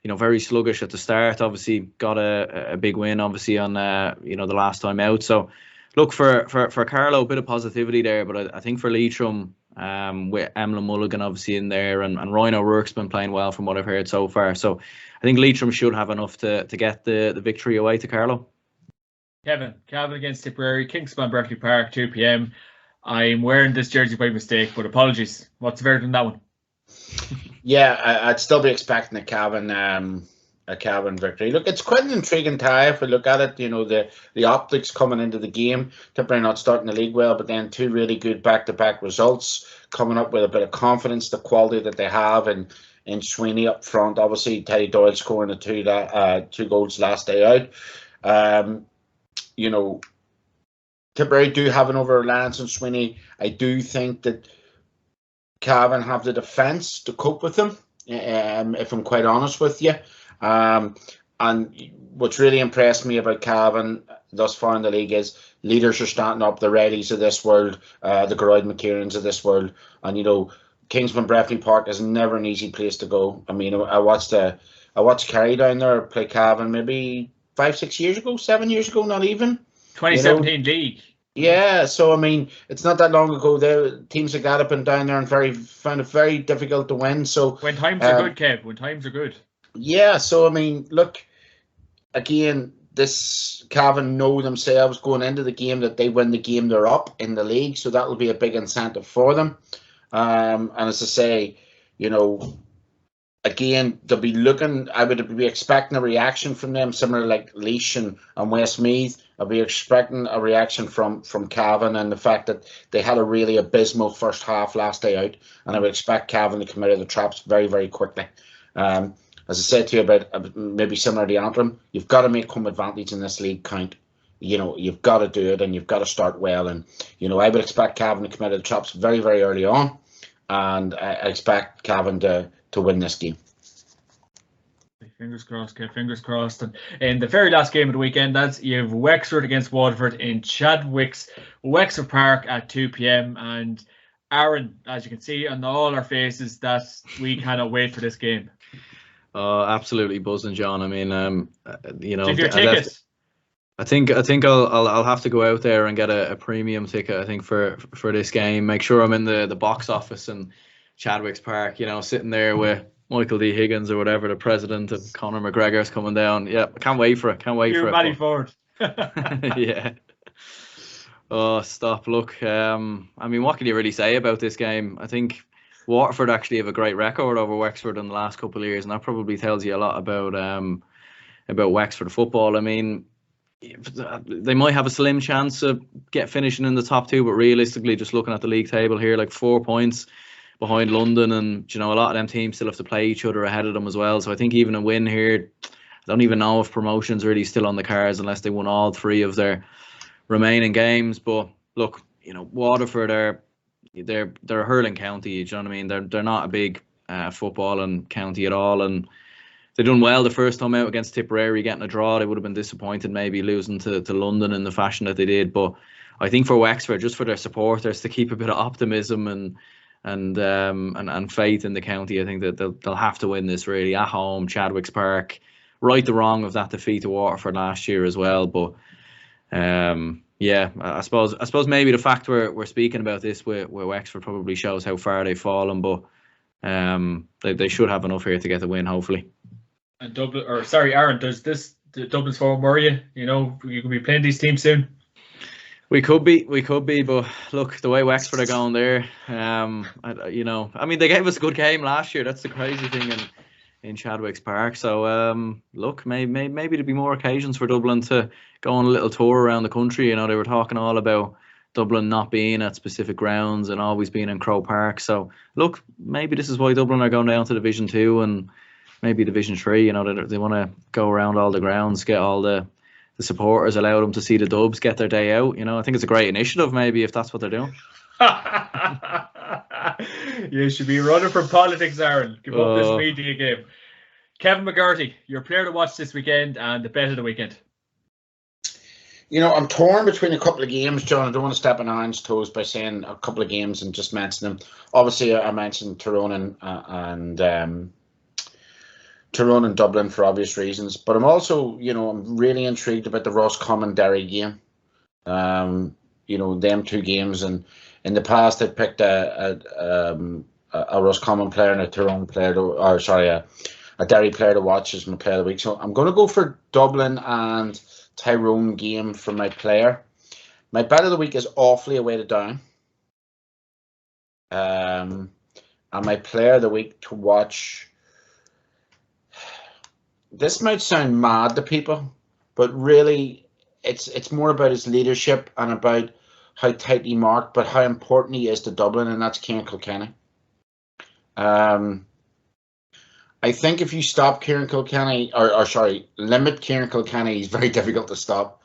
very sluggish at the start. Obviously got a big win, obviously on the last time out. So look for Carlo, a bit of positivity there. But I think for Leitrim, with Emlyn Mulligan obviously in there, and Ryan O'Rourke's been playing well from what I've heard so far. So I think Leitrim should have enough to get the victory away to Carlo. Cavan against Tipperary, Kingspan Berkeley Park, 2 p.m. I'm wearing this jersey by mistake, but apologies. What's the verdict on that one? Yeah, I'd still be expecting a Cavan victory. Look, it's quite an intriguing tie if we look at it. The optics coming into the game. Tipperary not starting the league well, but then two really good back-to-back results, coming up with a bit of confidence, the quality that they have, and in Sweeney up front. Obviously, Teddy Doyle scoring the two goals last day out. Tipperary do have an over-reliance on Sweeney. I do think that Cavan have the defence to cope with them, if I'm quite honest with you. And what's really impressed me about Cavan thus far in the league is leaders are starting up, the Reddies of this world, the Geroid McKiernans of this world. And, Kingspan Breffley Park is never an easy place to go. I mean, I watched Kerry down there play Cavan maybe 5-6 years ago, 7 years ago, not even. 2017 league. Yeah, so I mean, it's not that long ago. The teams like that have been down there and found it very difficult to win. So when times are good, Kev, when times are good. Yeah, so I mean, look, again, this Cavan know themselves going into the game that they win the game, they're up in the league, so that will be a big incentive for them. And as I say, again, they'll be looking. I would be expecting a reaction from them, similar like Laois and Westmeath. I'll be expecting a reaction from Cavan, and the fact that they had a really abysmal first half last day out, and I would expect Cavan to come out of the traps very, very quickly. As I said to you about maybe similar to Antrim, you've got to make home advantage in this league count. You've got to do it, and you've got to start well. And I would expect Cavan to come out of the traps very, very early on, and I expect Cavan to win this game. Fingers crossed, Kev, fingers crossed. And in the very last game of the weekend, you have Wexford against Waterford in Chadwick's Wexford Park at 2 p.m. And Aaron, as you can see on all our faces, that we cannot wait for this game. Absolutely buzzing, John. I mean, If your tickets. I think I'll have to go out there and get a premium ticket. I think for this game, make sure I'm in the box office in Chadwick's Park. Sitting there with Michael D. Higgins or whatever, the president, and Conor McGregor's coming down. Yeah, I can't wait for it. You're Matty Ford. Yeah. Oh, stop. Look, I mean, what can you really say about this game? I think Waterford actually have a great record over Wexford in the last couple of years, and that probably tells you a lot about Wexford football. I mean, they might have a slim chance of finishing in the top two, but realistically, just looking at the league table here, like 4 points behind London, and a lot of them teams still have to play each other ahead of them as well. So I think even a win here, I don't even know if promotion's really still on the cards unless they won all three of their remaining games. But look, Waterford they're a hurling county. Do you know what I mean? They're not a big footballing county at all, and they done well the first time out against Tipperary, getting a draw. They would have been disappointed maybe losing to London in the fashion that they did. But I think for Wexford, just for their supporters to keep a bit of optimism and faith in the county, I think that they'll have to win this really at home, Chadwick's Park. Right the wrong of that defeat to Waterford last year as well. But yeah, I suppose maybe the fact we're speaking about this with Wexford probably shows how far they've fallen. But they should have enough here to get the win, hopefully. And Dublin, Aaron, does Dublin's form worry you? You can be playing these teams soon. We could be, but look, the way Wexford are going there, I mean, they gave us a good game last year. That's the crazy thing in Chadwick's Park. So, look, maybe there'll be more occasions for Dublin to go on a little tour around the country. You know, they were talking all about Dublin not being at specific grounds and always being in Croke Park. So, look, maybe this is why Dublin are going down to Division 2 and maybe Division 3. You know, they want to go around all the grounds, get all the supporters, allow them to see the Dubs get their day out. You know, I think it's a great initiative, maybe, if that's what they're doing. You should be running for politics, Aaron. Give up this media game. Kevin McGurty, your player to watch this weekend and the bet of the weekend. You know, I'm torn between a couple of games, John. I don't want to step on Aaron's toes by saying a couple of games and just mention them. Obviously, I mentioned Tyrone and Dublin for obvious reasons, but I'm also, I'm really intrigued about the Roscommon Derry game. Them two games, and in the past I picked a Roscommon player and a Tyrone player, a Derry player to watch as my player of the week. So I'm going to go for Dublin and Tyrone game for my player. My bet of the week is Offaly away to Down. And my player of the week to watch. This might sound mad to people, but really it's more about his leadership and about how tightly marked, but how important he is to Dublin, and that's Kieran Kilkenny. I think if you stop Kieran Kilkenny, limit Kieran Kilkenny, he's very difficult to stop.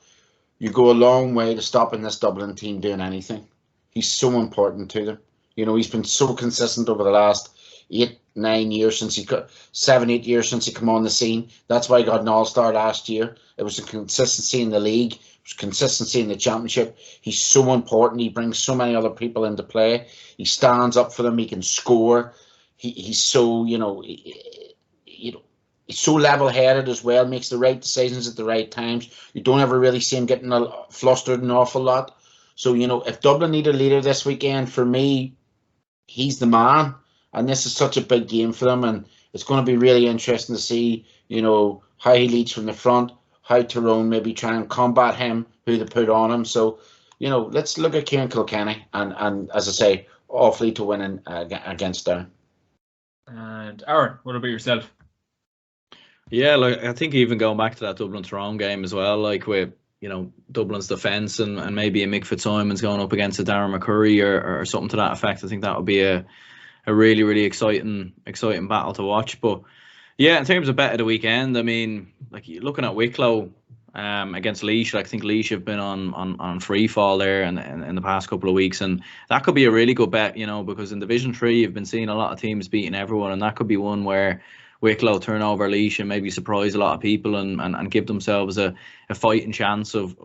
You go a long way to stopping this Dublin team doing anything. He's so important to them. He's been so consistent over the last 7-8 years since he came on the scene. That's why he got an All-Star last year. It was a consistency in the league. It was consistency in the championship. He's so important. He brings so many other people into play. He stands up for them. He can score. He's so, he's so level-headed as well. Makes the right decisions at the right times. You don't ever really see him getting flustered an awful lot. So, if Dublin need a leader this weekend, for me, he's the man. And this is such a big game for them, and it's going to be really interesting to see, how he leads from the front, how Tyrone maybe try and combat him, who they put on him. So, let's look at Kieran Kilkenny and as I say, Offaly to win against Down. And Aaron, what about yourself? Yeah, I think even going back to that Dublin-Tyrone game as well, with Dublin's defence and maybe a Mick Fitzsimons going up against a Darren McCurry or something to that effect. I think that would be a really, really exciting battle to watch. But yeah, in terms of bet of the weekend, I mean, looking at Wicklow against Laois, I think Laois have been on free fall there in the past couple of weeks, and that could be a really good bet, because in Division 3 you've been seeing a lot of teams beating everyone, and that could be one where Wicklow turn over Laois and maybe surprise a lot of people and give themselves a fighting chance of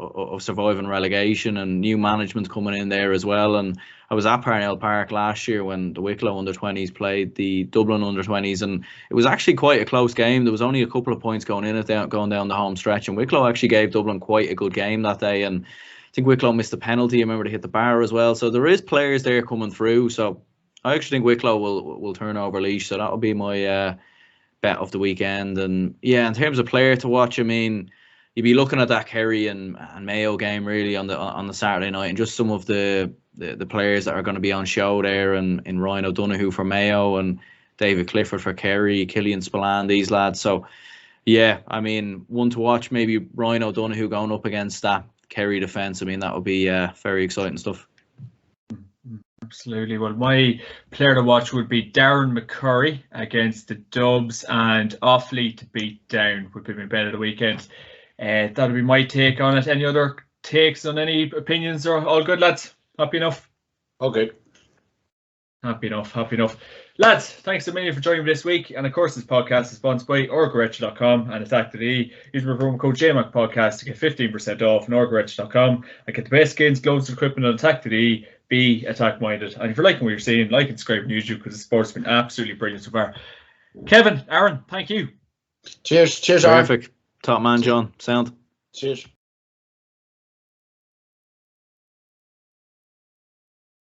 surviving relegation, and new management coming in there as well. And I was at Parnell Park last year when the Wicklow under-20s played the Dublin under-20s, and it was actually quite a close game. There was only a couple of points going down the home stretch, and Wicklow actually gave Dublin quite a good game that day. And I think Wicklow missed a penalty. I remember they hit the bar as well. So there is players there coming through. So I actually think Wicklow will turn over Laois. So that'll be my bet of the weekend. And yeah, in terms of player to watch, I mean, you'd be looking at that Kerry and Mayo game really on the Saturday night, and just some of the players that are going to be on show there, and in Ryan O'Donoghue for Mayo and David Clifford for Kerry, Killian Spillane, these lads. So yeah, I mean, one to watch, maybe Ryan O'Donoghue going up against that Kerry defence. I mean, that would be very exciting stuff. Absolutely. Well, my player to watch would be Darren McCurry against the Dubs, and Offaly to beat Down would be my bet of the weekend. That would be my take on it. Any other takes on any opinions? Or all good, lads? Happy enough? Okay. Happy enough. Lads, thanks a million for joining me this week. And of course, this podcast is sponsored by Orgaretch.com and Atak.ie. Use my promo code JMACPodcast to get 15% off on Orgaretch.com and get the best skins, gloves, and equipment on Atak.ie. Be attack minded. And if you're liking what you're seeing, like and subscribe on YouTube, because the sport's been absolutely brilliant so far. Kevin, Aaron, thank you. Cheers, Aaron. Terrific. Top man, John. Sound. Cheers.